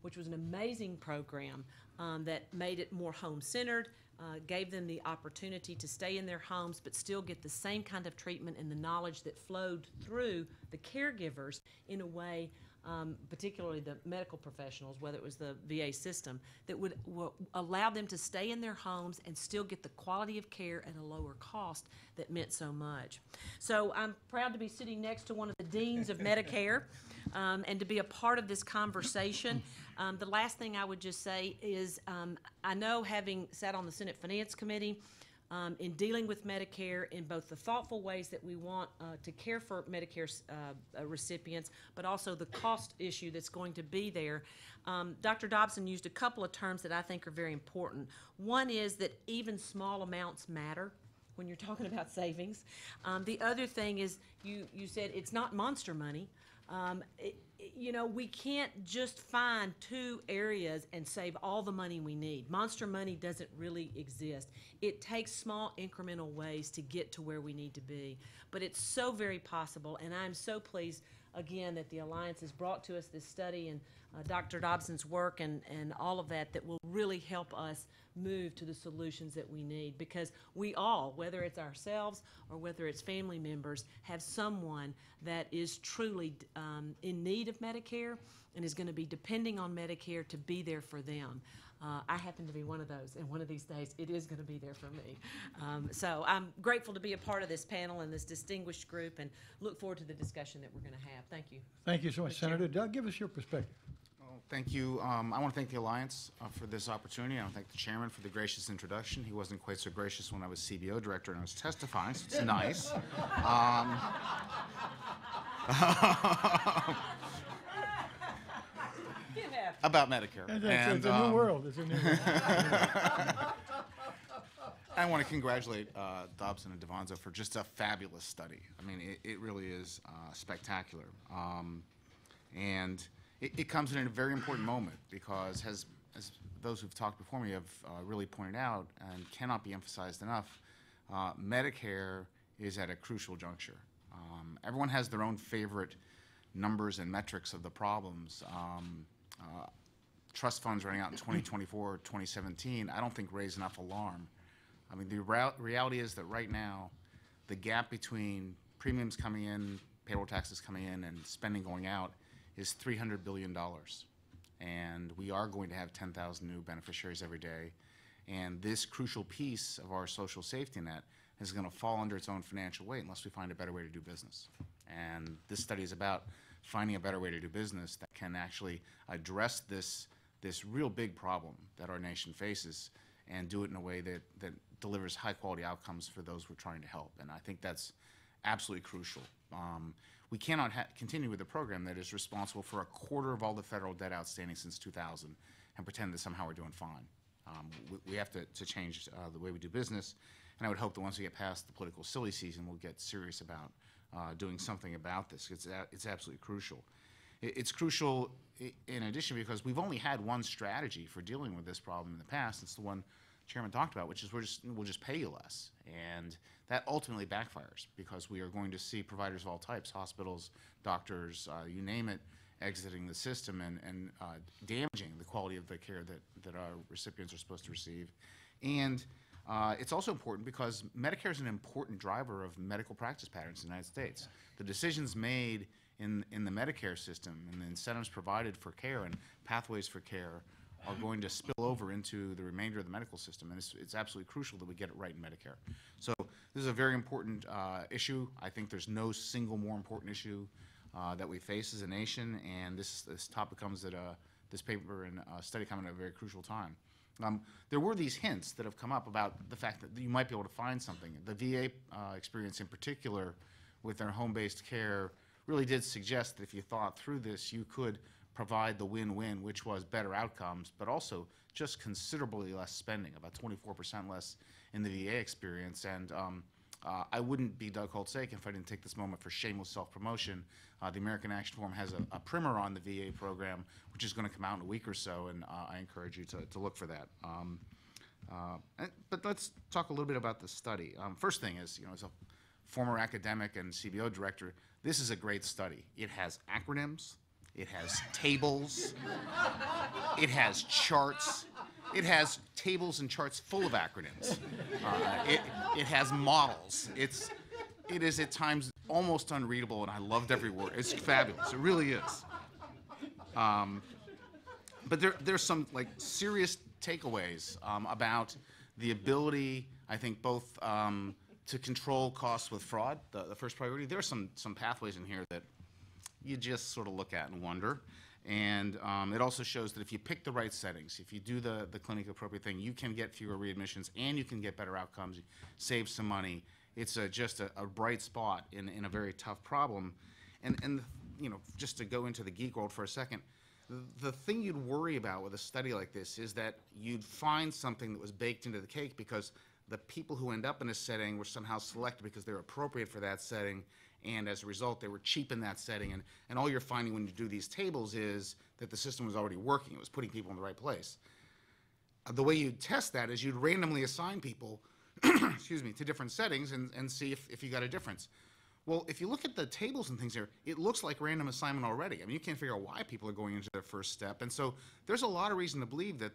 [SPEAKER 5] which was an amazing program that made it more home-centered, gave them the opportunity to stay in their homes but still get the same kind of treatment and the knowledge that flowed through the caregivers in a way, particularly the medical professionals, whether it was the VA system, that would allow them to stay in their homes and still get the quality of care at a lower cost that meant so much. So I'm proud to be sitting next to one of the deans of Medicare and to be a part of this conversation. The last thing I would just say is I know, having sat on the Senate Finance Committee, in dealing with Medicare in both the thoughtful ways that we want to care for Medicare recipients, but also the cost issue that's going to be there. Dr. Dobson used a couple of terms that I think are very important. One is that even small amounts matter when you're talking about savings. The other thing is you said it's not monster money. You know, we can't just find two areas and save all the money we need. Monster money doesn't really exist. It takes small incremental ways to get to where we need to be. But it's so very possible, and I'm so pleased, again, that the Alliance has brought to us this study and Dr. Dobson's work and all of that will really help us move to the solutions that we need, because we all, whether it's ourselves or whether it's family members, have someone that is truly in need of Medicare and is going to be depending on Medicare to be there for them. I happen to be one of those, and one of these days it is going to be there for me. So I'm grateful to be a part of this panel and this distinguished group, and look forward to the discussion that we're going to have. Thank you.
[SPEAKER 2] Thank you so much, Senator. Doug, give us your perspective.
[SPEAKER 6] Well, thank you. I want to thank the Alliance for this opportunity. I want to thank the chairman for the gracious introduction. He wasn't quite so gracious when I was CBO director and I was testifying, so it's nice. About Medicare.
[SPEAKER 2] It's a new world. It's a new world.
[SPEAKER 6] I want to congratulate Dobson and Devanzo for just a fabulous study. I mean, it really is spectacular. And it comes in a very important moment because, as those who've talked before me have really pointed out, and cannot be emphasized enough, Medicare is at a crucial juncture. Everyone has their own favorite numbers and metrics of the problems. Trust funds running out in 2024, 2017, I don't think raise enough alarm. I mean, the reality is that right now, the gap between premiums coming in, payroll taxes coming in, and spending going out is $300 billion. And we are going to have 10,000 new beneficiaries every day. And this crucial piece of our social safety net is going to fall under its own financial weight unless we find a better way to do business. And this study is about finding a better way to do business that can actually address this this real big problem that our nation faces and do it in a way that delivers high quality outcomes for those we're trying to help. And I think that's absolutely crucial. We cannot continue with a program that is responsible for a quarter of all the federal debt outstanding since 2000 and pretend that somehow we're doing fine. We have to change the way we do business, and I would hope that once we get past the political silly season, we'll get serious about doing something about this. It's absolutely crucial. It's crucial in addition because we've only had one strategy for dealing with this problem in the past. It's the one Chairman talked about, which is we'll just pay you less. And that ultimately backfires because we are going to see providers of all types, hospitals, doctors, you name it, exiting the system and damaging the quality of the care that our recipients are supposed to receive. And it's also important because Medicare is an important driver of medical practice patterns in the United States. The decisions made in the Medicare system and the incentives provided for care and pathways for care are going to spill over into the remainder of the medical system, and it's absolutely crucial that we get it right in Medicare. So this is a very important issue. I think there's no single more important issue that we face as a nation, and this topic comes at this paper and study coming at a very crucial time. There were these hints that have come up about the fact that you might be able to find something. The VA experience in particular with their home-based care really did suggest that if you thought through this, you could provide the win-win, which was better outcomes, but also just considerably less spending, about 24% less in the VA experience. And I wouldn't be Doug Holtz-Aiken if I didn't take this moment for shameless self-promotion. The American Action Forum has a primer on the VA program, which is going to come out in a week or so, and I encourage you to look for that. But let's talk a little bit about the study. First thing is, as a former academic and CBO director, this is a great study. It has acronyms. It has tables. It has charts. It has tables and charts full of acronyms. It has models. It is at times almost unreadable, and I loved every word. It's fabulous. It really is. But there's some serious takeaways about the ability, I think, both to control costs with fraud, the first priority. There are some pathways in here that you just sort of look at and wonder. And it also shows that if you pick the right settings, if you do the clinically appropriate thing, you can get fewer readmissions and you can get better outcomes, save some money. It's just a bright spot in a very tough problem. And just to go into the geek world for a second, the thing you'd worry about with a study like this is that you'd find something that was baked into the cake because the people who end up in a setting were somehow selected because they're appropriate for that setting, and as a result, they were cheap in that setting. And all you're finding when you do these tables is that the system was already working. It was putting people in the right place. The way you'd test that is you'd randomly assign people excuse me, to different settings and see if you got a difference. Well, if you look at the tables and things here, it looks like random assignment already. I mean, you can't figure out why people are going into their first step. And so there's a lot of reason to believe that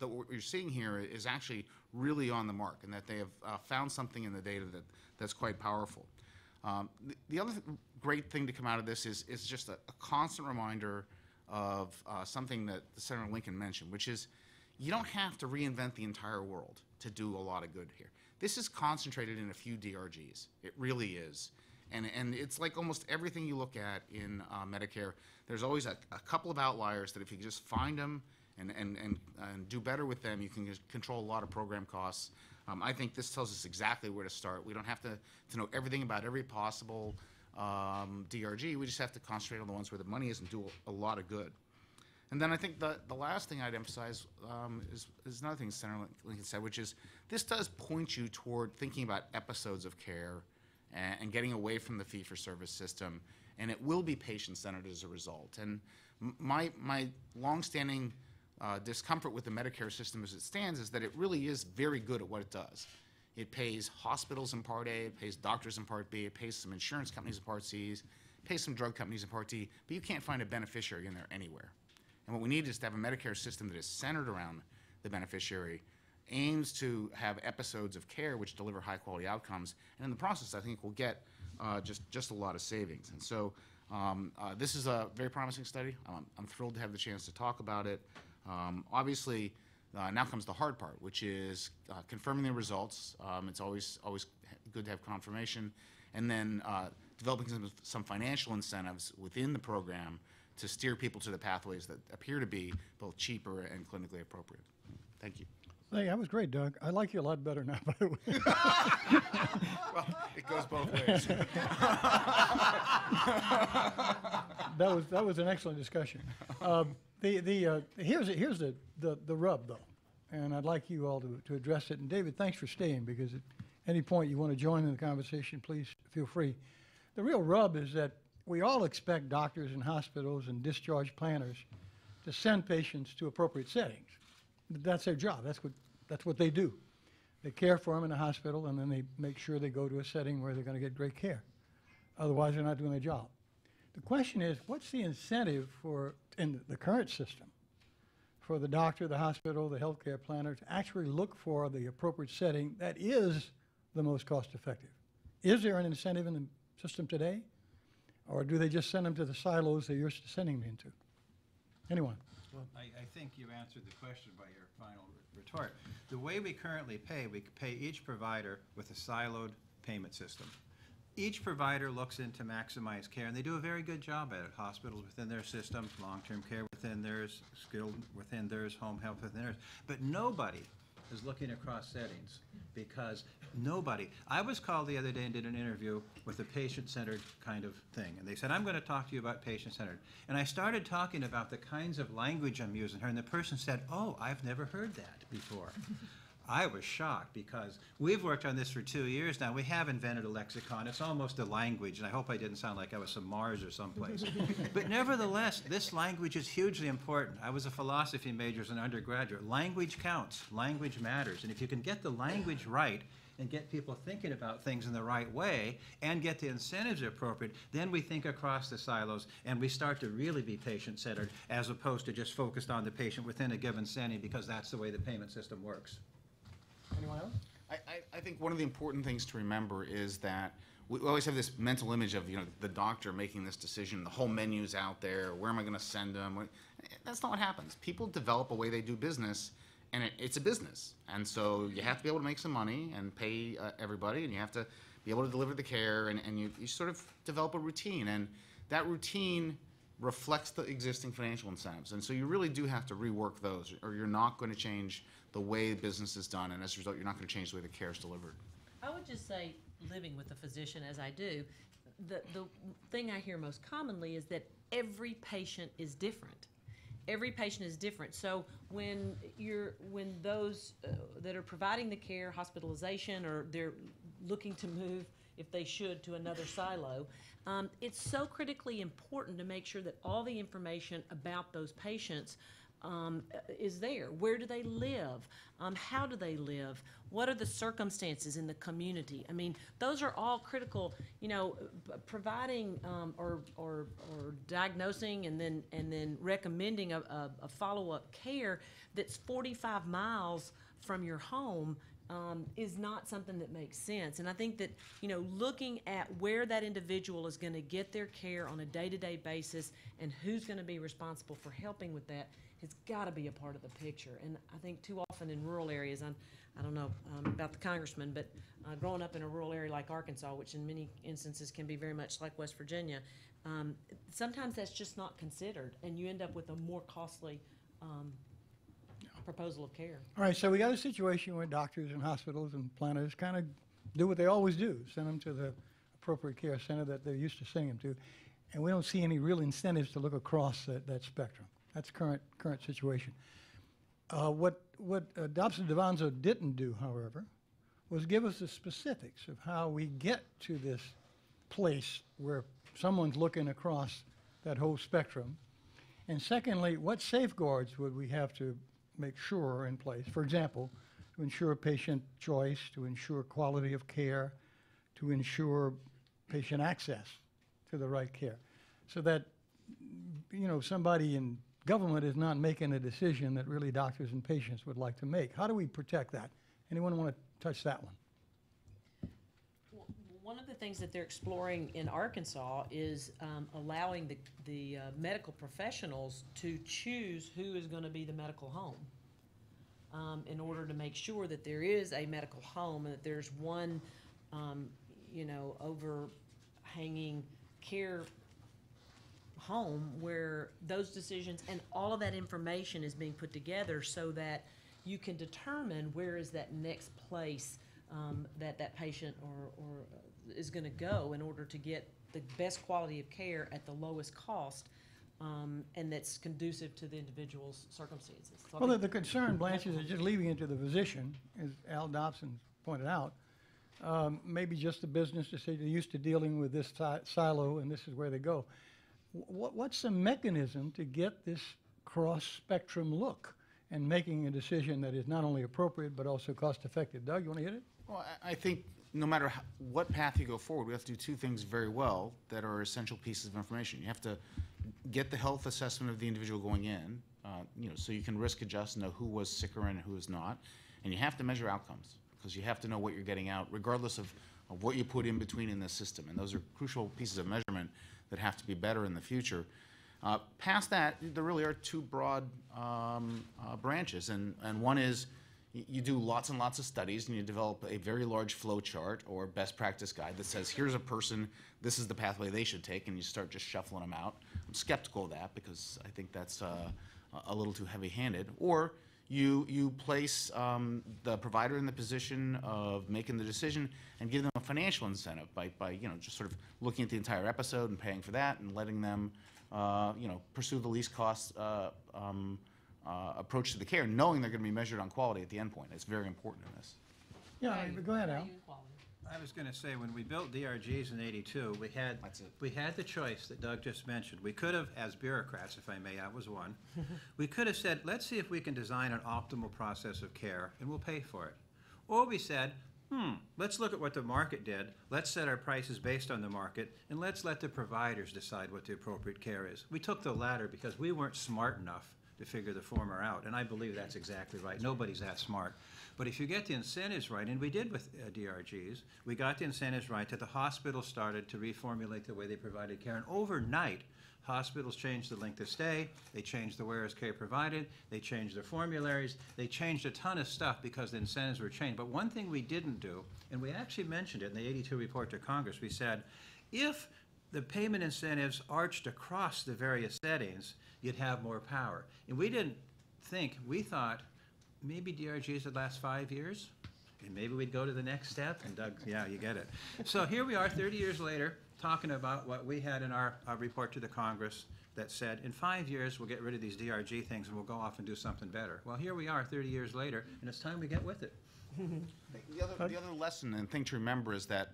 [SPEAKER 6] what you're seeing here is actually really on the mark and that they have found something in the data that's quite powerful. The other great thing to come out of this is just a constant reminder of something that Senator Lincoln mentioned, which is you don't have to reinvent the entire world to do a lot of good here. This is concentrated in a few DRGs. It really is. And it's like almost everything you look at in Medicare, there's always a couple of outliers that if you just find them and do better with them, you can just control a lot of program costs. I think this tells us exactly where to start. We don't have to know everything about every possible DRG. We just have to concentrate on the ones where the money is and do a lot of good. And then I think the last thing I'd emphasize is another thing Senator Lincoln said, which is this does point you toward thinking about episodes of care and getting away from the fee-for-service system, and it will be patient-centered as a result. And my longstanding discomfort with the Medicare system as it stands is that it really is very good at what it does. It pays hospitals in Part A, it pays doctors in Part B, it pays some insurance companies in Part C, it pays some drug companies in Part D, but you can't find a beneficiary in there anywhere. And what we need is to have a Medicare system that is centered around the beneficiary, aims to have episodes of care which deliver high-quality outcomes, and in the process, I think we'll get just a lot of savings. And so this is a very promising study. I'm thrilled to have the chance to talk about it. Obviously, now comes the hard part, which is confirming the results. It's always good to have confirmation, and then developing some financial incentives within the program to steer people to the pathways that appear to be both cheaper and clinically appropriate. Thank you.
[SPEAKER 2] Hey, that was great, Doug. I like you a lot better now, by the way.
[SPEAKER 6] Well, it goes both ways.
[SPEAKER 2] That was an excellent discussion. Here's the rub, though, and I'd like you all to address it. And David, thanks for staying, because at any point you want to join in the conversation, please feel free. The real rub is that we all expect doctors and hospitals and discharge planners to send patients to appropriate settings. That's their job. That's what they do. They care for them in a hospital, and then they make sure they go to a setting where they're going to get great care. Otherwise, they're not doing their job. The question is, what's the incentive in the current system for the doctor, the hospital, the healthcare planner to actually look for the appropriate setting that is the most cost effective? Is there an incentive in the system today? Or do they just send them to the silos they're used to sending them into? Anyone?
[SPEAKER 4] Well, I think you answered the question by your final retort. The way we currently pay, we pay each provider with a siloed payment system. Each provider looks in to maximize care, and they do a very good job at it. Hospitals within their system, long-term care within theirs, skilled within theirs, home health within theirs. But nobody is looking across settings, because nobody. I was called the other day and did an interview with a patient-centered kind of thing, and they said, I'm going to talk to you about patient-centered. And I started talking about the kinds of language I'm using here, and the person said, oh, I've never heard that before. I was shocked, because we've worked on this for 2 years now. We have invented a lexicon. It's almost a language, and I hope I didn't sound like I was from Mars or someplace. But nevertheless, this language is hugely important. I was a philosophy major as an undergraduate. Language counts. Language matters. And if you can get the language right and get people thinking about things in the right way and get the incentives appropriate, then we think across the silos and we start to really be patient-centered, as opposed to just focused on the patient within a given setting, because that's the way the payment system works.
[SPEAKER 2] Anyone else?
[SPEAKER 6] I think one of the important things to remember is that we always have this mental image of, the doctor making this decision, the whole menu's out there, where am I going to send them? That's not what happens. People develop a way they do business, and it's a business. And so you have to be able to make some money and pay everybody, and you have to be able to deliver the care, and you sort of develop a routine. And that routine reflects the existing financial incentives. And so you really do have to rework those, or you're not going to change the way business is done, and as a result, you're not going to change the way the care is delivered.
[SPEAKER 5] I would just say, living with a physician as I do, the thing I hear most commonly is that every patient is different. Every patient is different. So when those that are providing the care, hospitalization, or they're looking to move, if they should, to another silo, it's so critically important to make sure that all the information about those patients is there. Where do they live? How do they live? What are the circumstances in the community? I mean, those are all critical. Providing or diagnosing and then recommending a follow-up care that's 45 miles from your home is not something that makes sense. And I think that, looking at where that individual is going to get their care on a day-to-day basis and who's going to be responsible for helping with that has got to be a part of the picture. And I think too often in rural areas, I don't know about the congressman, but growing up in a rural area like Arkansas, which in many instances can be very much like West Virginia, sometimes that's just not considered, and you end up with a more costly proposal of care.
[SPEAKER 2] All right, so we got a situation where doctors and hospitals and planners kind of do what they always do, send them to the appropriate care center that they're used to sending them to, and we don't see any real incentives to look across that spectrum. That's current situation. What Dobson DeVanzo didn't do, however, was give us the specifics of how we get to this place where someone's looking across that whole spectrum. And secondly, what safeguards would we have to make sure are in place? For example, to ensure patient choice, to ensure quality of care, to ensure patient access to the right care, so that somebody in government is not making a decision that really doctors and patients would like to make. How do we protect that? Anyone want to touch that one?
[SPEAKER 5] One of the things that they're exploring in Arkansas is allowing the medical professionals to choose who is going to be the medical home in order to make sure that there is a medical home and that there's one, overhanging care home where those decisions and all of that information is being put together so that you can determine where is that next place that that patient or is going to go in order to get the best quality of care at the lowest cost, and that's conducive to the individual's circumstances. So I
[SPEAKER 2] Well,
[SPEAKER 5] think-
[SPEAKER 2] the concern, Blanche, is that just leaving it to the physician, as Al Dobson pointed out, maybe just the business to say they're used to dealing with this silo and this is where they go. What's the mechanism to get this cross-spectrum look and making a decision that is not only appropriate but also cost-effective? Doug, you want to hit it?
[SPEAKER 6] Well, I think no matter what path you go forward, we have to do two things very well that are essential pieces of information. You have to get the health assessment of the individual going in, so you can risk adjust and know who was sicker and who was not. And you have to measure outcomes because you have to know what you're getting out, regardless of what you put in between in the system. And those are crucial pieces of measurement that have to be better in the future. Past that, there really are two broad branches, and one is you do lots and lots of studies and you develop a very large flow chart or best practice guide that says here's a person, this is the pathway they should take, and you start just shuffling them out. I'm skeptical of that because I think that's a little too heavy-handed. Or you place the provider in the position of making the decision and give them a financial incentive by just sort of looking at the entire episode and paying for that and letting them pursue the least cost approach to the care, knowing they're going to be measured on quality at the endpoint. It's very important in this.
[SPEAKER 2] Yeah, go ahead, Al.
[SPEAKER 4] I was going to say, when we built DRGs in '82,
[SPEAKER 6] That's it.
[SPEAKER 4] we had the choice that Doug just mentioned. We could have, as bureaucrats, if I may, I was one, we could have said, let's see if we can design an optimal process of care, and we'll pay for it. Or we said, let's look at what the market did, let's set our prices based on the market, and let's let the providers decide what the appropriate care is. We took the latter because we weren't smart enough to figure the former out, and I believe that's exactly right. Nobody's that smart. But if you get the incentives right, and we did with DRGs, we got the incentives right that the hospitals started to reformulate the way they provided care, and overnight, hospitals changed the length of stay, they changed the where is care provided, they changed their formularies, they changed a ton of stuff because the incentives were changed. But one thing we didn't do, and we actually mentioned it in the '82 report to Congress, we said, if the payment incentives arched across the various settings, you'd have more power. And we didn't think, we thought maybe DRGs would last 5 years, and maybe we'd go to the next step, and Doug, yeah, you get it. So here we are 30 years later, talking about what we had in our report to the Congress that said, in 5 years, we'll get rid of these DRG things and we'll go off and do something better. Well, here we are 30 years later, and it's time we get with it.
[SPEAKER 6] The other lesson and thing to remember is that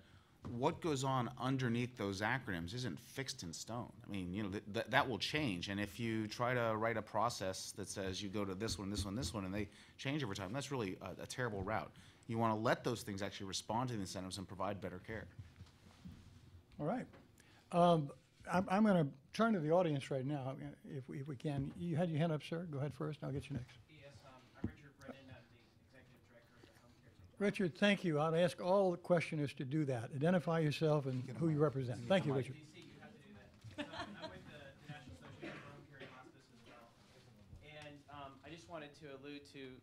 [SPEAKER 6] what goes on underneath those acronyms isn't fixed in stone. I mean, that will change. And if you try to write a process that says you go to this one, this one, this one, and they change over time, that's really a terrible route. You want to let those things actually respond to the incentives and provide better care.
[SPEAKER 2] All right. I'm going to turn to the audience right now, if we can. You had your hand up, sir. Go ahead first, and I'll get you next.
[SPEAKER 7] Yes, I'm Richard Brennan, I'm the Executive Director of the Home Care Technology.
[SPEAKER 2] Richard, thank you. I'll ask all the questioners to do that. Identify yourself and who you represent. Thank you, Richard.
[SPEAKER 7] DC, you have to do that. I'm with the National Association for Home Care and Hospice as well. And I just wanted to allude to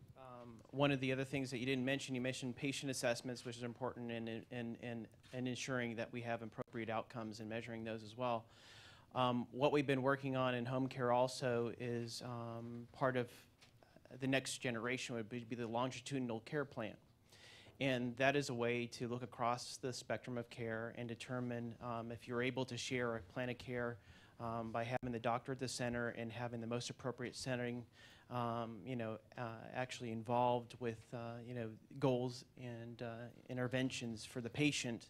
[SPEAKER 7] one of the other things that you didn't mention. You mentioned patient assessments, which is important in ensuring that we have appropriate outcomes and measuring those as well. What we've been working on in home care also is part of the next generation would be the longitudinal care plan. And that is a way to look across the spectrum of care and determine if you're able to share a plan of care by having the doctor at the center and having the most appropriate setting, actually involved with, goals and interventions for the patient,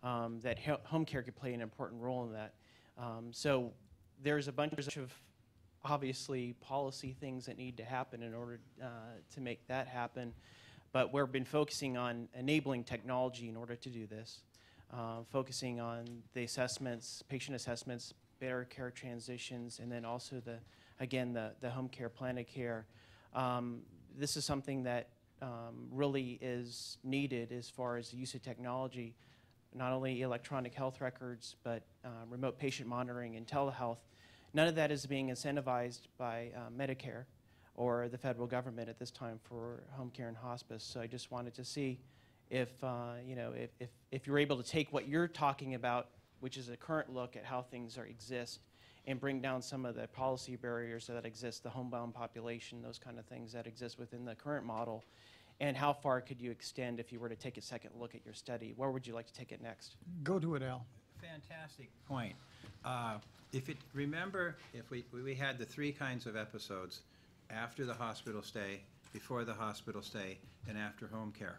[SPEAKER 7] that home care could play an important role in that. So there's a bunch of obviously policy things that need to happen in order to make that happen. But we've been focusing on enabling technology in order to do this, focusing on the assessments, patient assessments, better care transitions, and then also the home care plan of care. This is something that really is needed as far as the use of technology, not only electronic health records, but remote patient monitoring and telehealth. None of that is being incentivized by Medicare or the federal government at this time for home care and hospice. So I just wanted to see if you're able to take what you're talking about, which is a current look at how things exist, and bring down some of the policy barriers that exist, the homebound population, those kind of things that exist within the current model? And how far could you extend if you were to take a second look at your study? Where would you like to take it next?
[SPEAKER 2] Go to it, Al.
[SPEAKER 4] Fantastic point. Remember, if we had the three kinds of episodes: after the hospital stay, before the hospital stay, and after home care.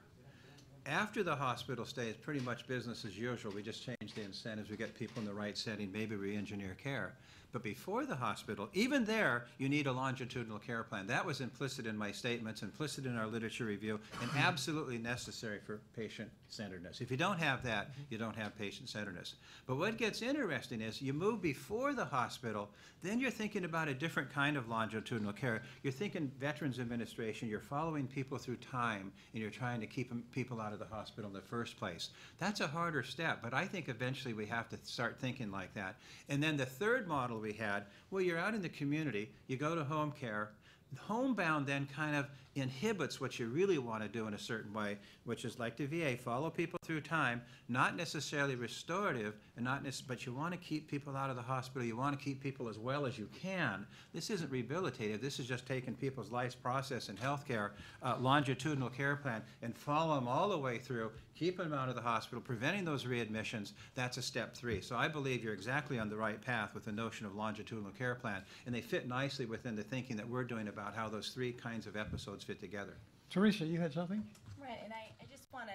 [SPEAKER 4] After the hospital stay is pretty much business as usual. We just change the incentives, we get people in the right setting, maybe re-engineer care. But before the hospital, even there, you need a longitudinal care plan. That was implicit in my statements, implicit in our literature review, and absolutely necessary for patient-centeredness. If you don't have that, you don't have patient-centeredness. But what gets interesting is you move before the hospital, then you're thinking about a different kind of longitudinal care. You're thinking Veterans Administration, you're following people through time, and you're trying to keep people out of the hospital in the first place. That's a harder step, but I think eventually we have to start thinking like that. And then the third model we had, well, you're out in the community, you go to home care. Homebound then kind of inhibits what you really want to do in a certain way, which is like the VA, follow people through time, not necessarily restorative, and but you want to keep people out of the hospital, you want to keep people as well as you can. This isn't rehabilitative, this is just taking people's life process in healthcare, longitudinal care plan, and follow them all the way through, keeping them out of the hospital, preventing those readmissions. That's a step 3. So I believe you're exactly on the right path with the notion of longitudinal care plan, and they fit nicely within the thinking that we're doing about how those 3 kinds of episodes fit together.
[SPEAKER 2] Teresa, you had something?
[SPEAKER 1] Right, and I just want to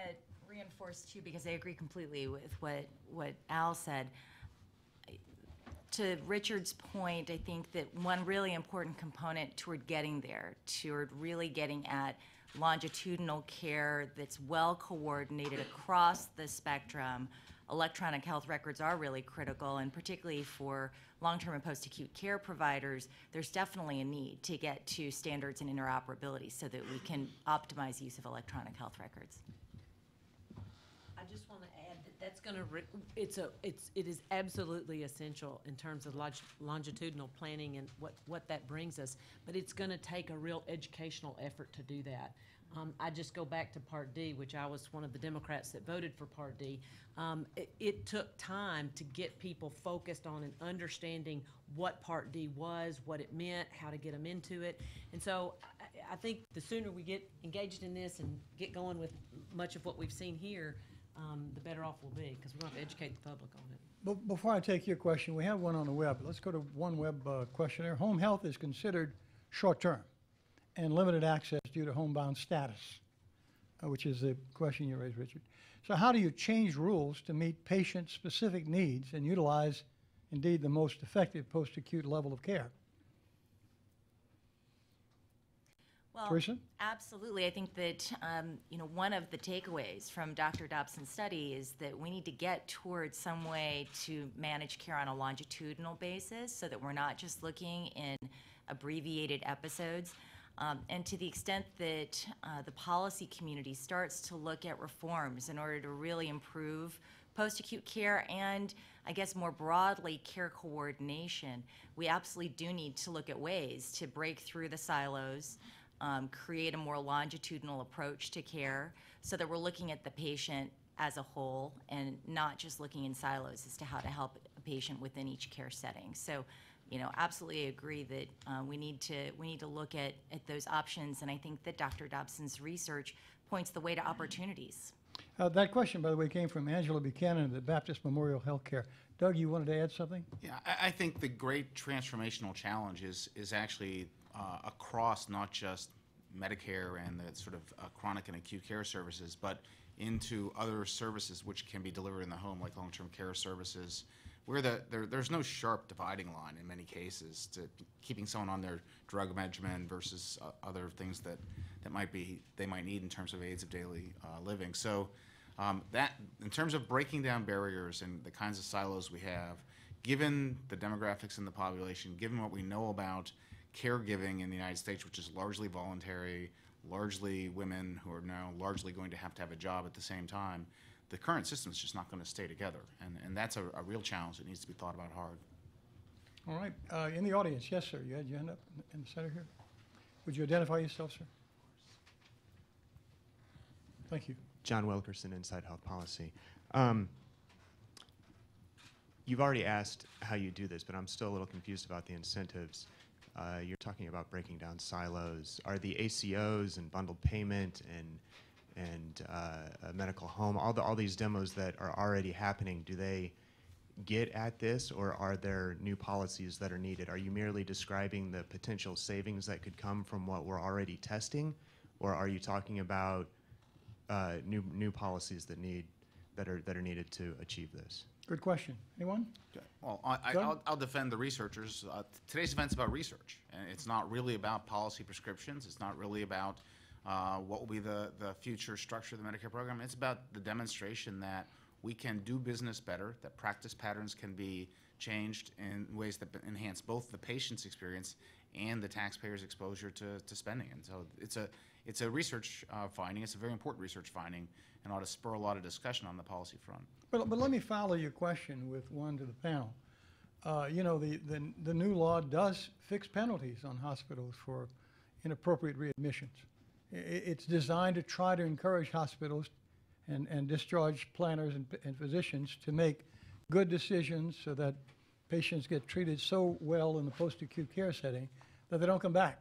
[SPEAKER 1] reinforce too, because I agree completely with what Al said. To Richard's point, I think that one really important component toward getting there, toward really getting at longitudinal care that's well coordinated across the spectrum, electronic health records are really critical, and particularly for long-term and post-acute care providers, there's definitely a need to get to standards and interoperability so that we can optimize use of electronic health records.
[SPEAKER 5] I just want to add that that's going to, it is absolutely essential in terms of longitudinal planning and what that brings us, but it's going to take a real educational effort to do that. I just go back to Part D, which I was one of the Democrats that voted for Part D. It took time to get people focused on and understanding what Part D was, what it meant, how to get them into it. And so I think the sooner we get engaged in this and get going with much of what we've seen here, the better off we'll be, because we're going to have to educate the public on it.
[SPEAKER 2] But before I take your question, we have one on the web. Let's go to one web questionnaire. Home health is considered short-term and limited access due to homebound status, which is the question you raised, Richard. So how do you change rules to meet patient-specific needs and utilize, indeed, the most effective post-acute level of care?
[SPEAKER 1] Well,
[SPEAKER 2] Teresa?
[SPEAKER 1] absolutely. I think that one of the takeaways from Dr. Dobson's study is that we need to get towards some way to manage care on a longitudinal basis so that we're not just looking in abbreviated episodes. And to the extent that the policy community starts to look at reforms in order to really improve post-acute care and, I guess more broadly, care coordination, we absolutely do need to look at ways to break through the silos, create a more longitudinal approach to care so that we're looking at the patient as a whole and not just looking in silos as to how to help a patient within each care setting. So, absolutely agree that we need to look at those options, and I think that Dr. Dobson's research points the way to opportunities.
[SPEAKER 2] That question, by the way, came from Angela Buchanan at the Baptist Memorial Healthcare. Doug, you wanted to add something?
[SPEAKER 6] Yeah, I think the great transformational challenge is actually across not just Medicare and the sort of chronic and acute care services, but into other services which can be delivered in the home, like long-term care services, where there's no sharp dividing line in many cases to keeping someone on their drug regimen versus other things that they might need in terms of aids of daily living. So that in terms of breaking down barriers and the kinds of silos we have, given the demographics in the population, given what we know about caregiving in the United States, which is largely voluntary, largely women who are now largely going to have a job at the same time, the current system is just not going to stay together. And that's a real challenge that needs to be thought about hard.
[SPEAKER 2] All right. In the audience, yes, sir. You had your hand up in the center here. Would you identify yourself, sir? Thank you.
[SPEAKER 8] John Wilkerson, Inside Health Policy. you've already asked how you do this, but I'm still a little confused about the incentives. You're talking about breaking down silos. Are the ACOs and bundled payment and a medical home, all these demos that are already happening, do they get at this, or are there new policies that are needed? Are you merely describing the potential savings that could come from what we're already testing, or are you talking about new policies that are needed to achieve this?
[SPEAKER 2] Good question. Anyone?
[SPEAKER 6] Well,
[SPEAKER 2] Doug?
[SPEAKER 6] I'll defend the researchers. Today's event's about research, and it's not really about policy prescriptions. It's not really about what will be the future structure of the Medicare program. It's about the demonstration that we can do business better, that practice patterns can be changed in ways that enhance both the patient's experience and the taxpayer's exposure to spending. And so it's a research finding. It's a very important research finding, and ought to spur a lot of discussion on the policy front.
[SPEAKER 2] But let me follow your question with one to the panel. You know, the new law does fix penalties on hospitals for inappropriate readmissions. It's designed to try to encourage hospitals and discharge planners and physicians to make good decisions so that patients get treated so well in the post-acute care setting that they don't come back.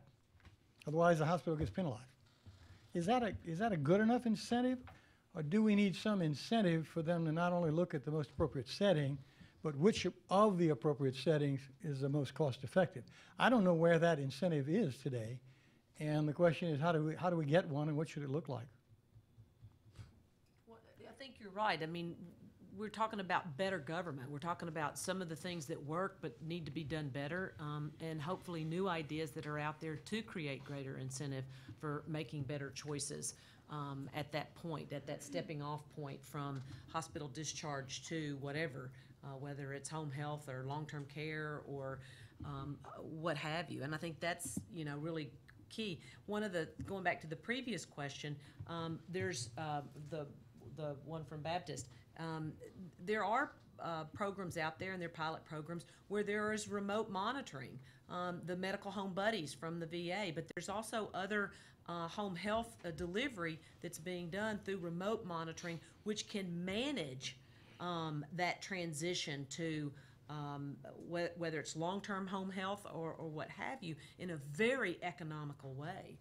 [SPEAKER 2] Otherwise, the hospital gets penalized. Is that a good enough incentive, or do we need some incentive for them to not only look at the most appropriate setting, but which of the appropriate settings is the most cost-effective? I don't know where that incentive is today, and the question is, how do we get one, and what should it look like?
[SPEAKER 5] Well, I think you're right. I mean, we're talking about better government. We're talking about some of the things that work but need to be done better, and hopefully new ideas that are out there to create greater incentive for making better choices at that point, at that stepping off point from hospital discharge to whatever, whether it's home health or long-term care or what have you. And I think that's, you know, really key. Going back to the previous question, there's the one from Baptist. There are programs out there, and they're pilot programs, where there is remote monitoring, the medical home buddies from the VA, but there's also other home health delivery that's being done through remote monitoring, which can manage that transition to whether it's long-term home health or what have you, in a very economical way.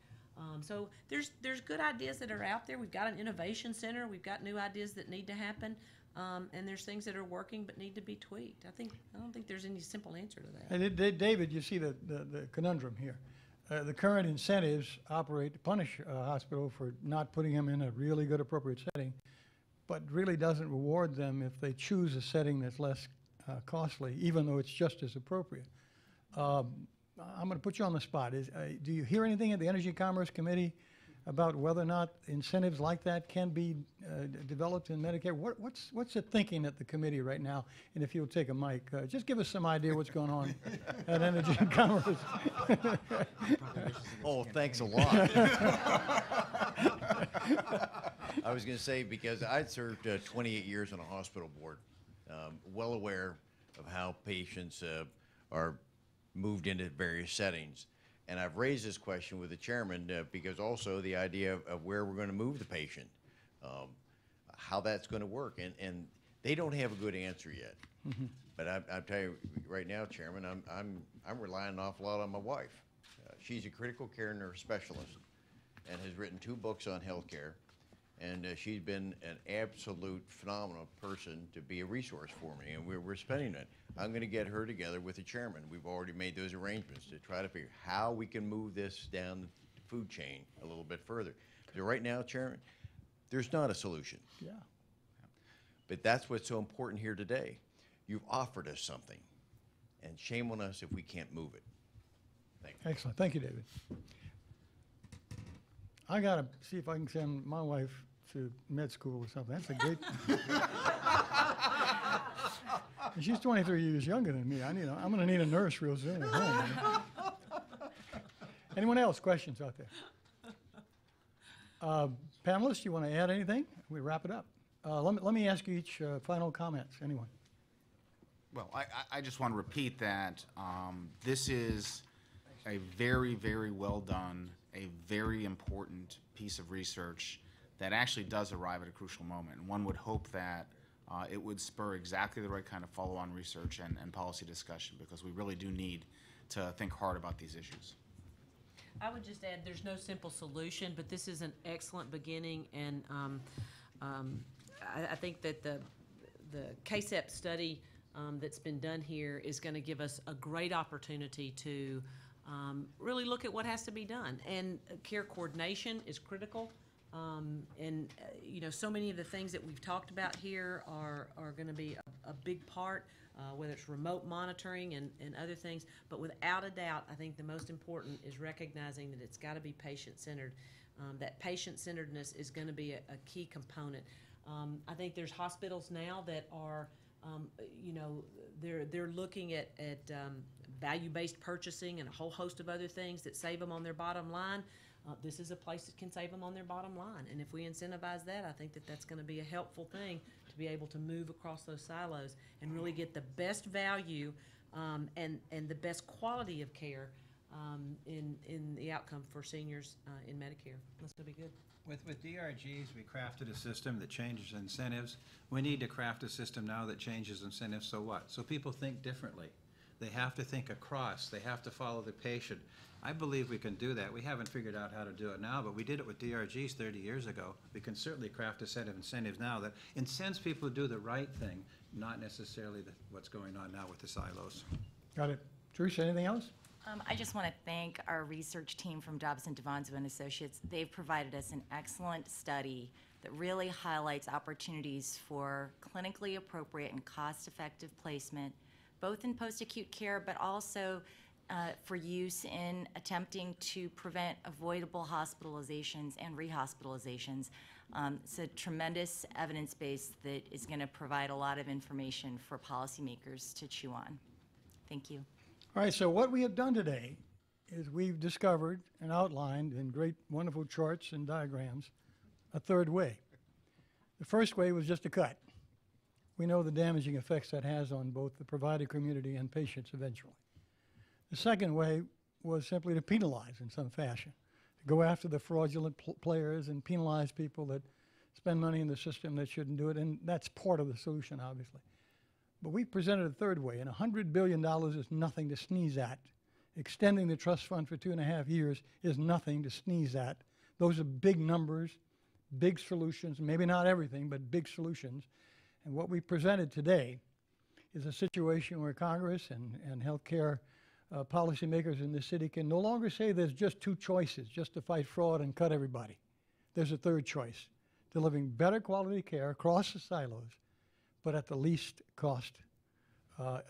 [SPEAKER 5] So there's good ideas that are out there. We've got an innovation center. We've got new ideas that need to happen. And there's things that are working but need to be tweaked. I don't think there's any simple answer to that.
[SPEAKER 2] And David, you see the conundrum here. The current incentives operate to punish a hospital for not putting them in a really good appropriate setting, but really doesn't reward them if they choose a setting that's less costly, even though it's just as appropriate. I'm going to put you on the spot. Do you hear anything at the Energy and Commerce Committee about whether or not incentives like that can be developed in Medicare? What's the thinking at the committee right now? And if you'll take a mic, just give us some idea what's going on at Energy and Commerce.
[SPEAKER 3] Oh, thanks a lot. I was going to say, because I'd served 28 years on a hospital board, well aware of how patients are moved into various settings. And I've raised this question with the chairman because also the idea of where we're going to move the patient, how that's going to work. And they don't have a good answer yet. Mm-hmm. But I'll tell you right now, Chairman, I'm relying an awful lot on my wife. She's a critical care nurse specialist and has written 2 books on healthcare. And she's been an absolute phenomenal person to be a resource for me, and we're spending it. I'm going to get her together with the chairman. We've already made those arrangements to try to figure how we can move this down the food chain a little bit further. So right now, Chairman, there's not a solution.
[SPEAKER 2] Yeah.
[SPEAKER 3] But that's what's so important here today. You've offered us something, and shame on us if we can't move it. Thank you.
[SPEAKER 2] Excellent. Thank you, David. I got to see if I can send my wife to med school or something. That's a great. She's 23 years younger than me. I'm going to need a nurse real soon at home. Anyone else? Questions out there? Panelists, you want to add anything? We wrap it up. Let me ask you each final comments. Anyone?
[SPEAKER 6] Well, I just want to repeat that this is a very, very well done, a very important piece of research that actually does arrive at a crucial moment. And one would hope that it would spur exactly the right kind of follow-on research and policy discussion, because we really do need to think hard about these issues.
[SPEAKER 5] I would just add, there's no simple solution, but this is an excellent beginning, and I think that the CACEP study that's been done here is going to give us a great opportunity to really look at what has to be done. And care coordination is critical. You know, so many of the things that we've talked about here are going to be a big part, whether it's remote monitoring and other things. But without a doubt, I think the most important is recognizing that it's got to be patient-centered. That patient-centeredness is going to be a key component. I think there's hospitals now that are, you know, they're looking at value-based purchasing and a whole host of other things that save them on their bottom line. This is a place that can save them on their bottom line. And if we incentivize that, I think that that's going to be a helpful thing to be able to move across those silos and really get the best value and the best quality of care in the outcome for seniors in Medicare. That's going to be good.
[SPEAKER 4] With DRGs, we crafted a system that changes incentives. We need to craft a system now that changes incentives, so what? So people think differently. They have to think across. They have to follow the patient. I believe we can do that. We haven't figured out how to do it now, but we did it with DRGs 30 years ago. We can certainly craft a set of incentives now that incents people to do the right thing, not necessarily what's going on now with the silos.
[SPEAKER 2] Got it. Teresa, anything else?
[SPEAKER 1] I just want to thank our research team from Dobson, DeVonzo and Associates. They've provided us an excellent study that really highlights opportunities for clinically appropriate and cost-effective placement, both in post-acute care, but also for use in attempting to prevent avoidable hospitalizations and rehospitalizations. It's a tremendous evidence base that is going to provide a lot of information for policymakers to chew on. Thank you.
[SPEAKER 2] All right, so what we have done today is we've discovered and outlined in great, wonderful charts and diagrams a third way. The first way was just a cut. We know the damaging effects that has on both the provider community and patients eventually. The second way was simply to penalize in some fashion, to go after the fraudulent players and penalize people that spend money in the system that shouldn't do it, and that's part of the solution, obviously. But we presented a third way, and $100 billion is nothing to sneeze at. Extending the trust fund for 2.5 years is nothing to sneeze at. Those are big numbers, big solutions, maybe not everything, but big solutions. And what we presented today is a situation where Congress and healthcare policymakers in this city can no longer say there's just two choices, just to fight fraud and cut everybody. There's a third choice, delivering better quality care across the silos, but at the least cost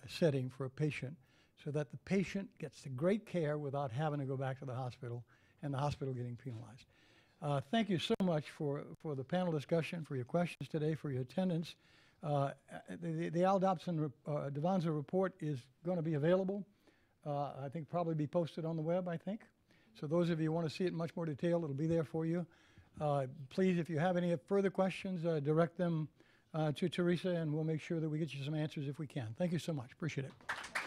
[SPEAKER 2] setting for a patient, so that the patient gets the great care without having to go back to the hospital and the hospital getting penalized. Thank you so much for the panel discussion, for your questions today, for your attendance. The Al Dobson DeVonzo report is going to be available. I think probably be posted on the web, I think. So those of you who want to see it in much more detail, it'll be there for you. Please, if you have any further questions, direct them to Teresa, and we'll make sure that we get you some answers if we can. Thank you so much. Appreciate it.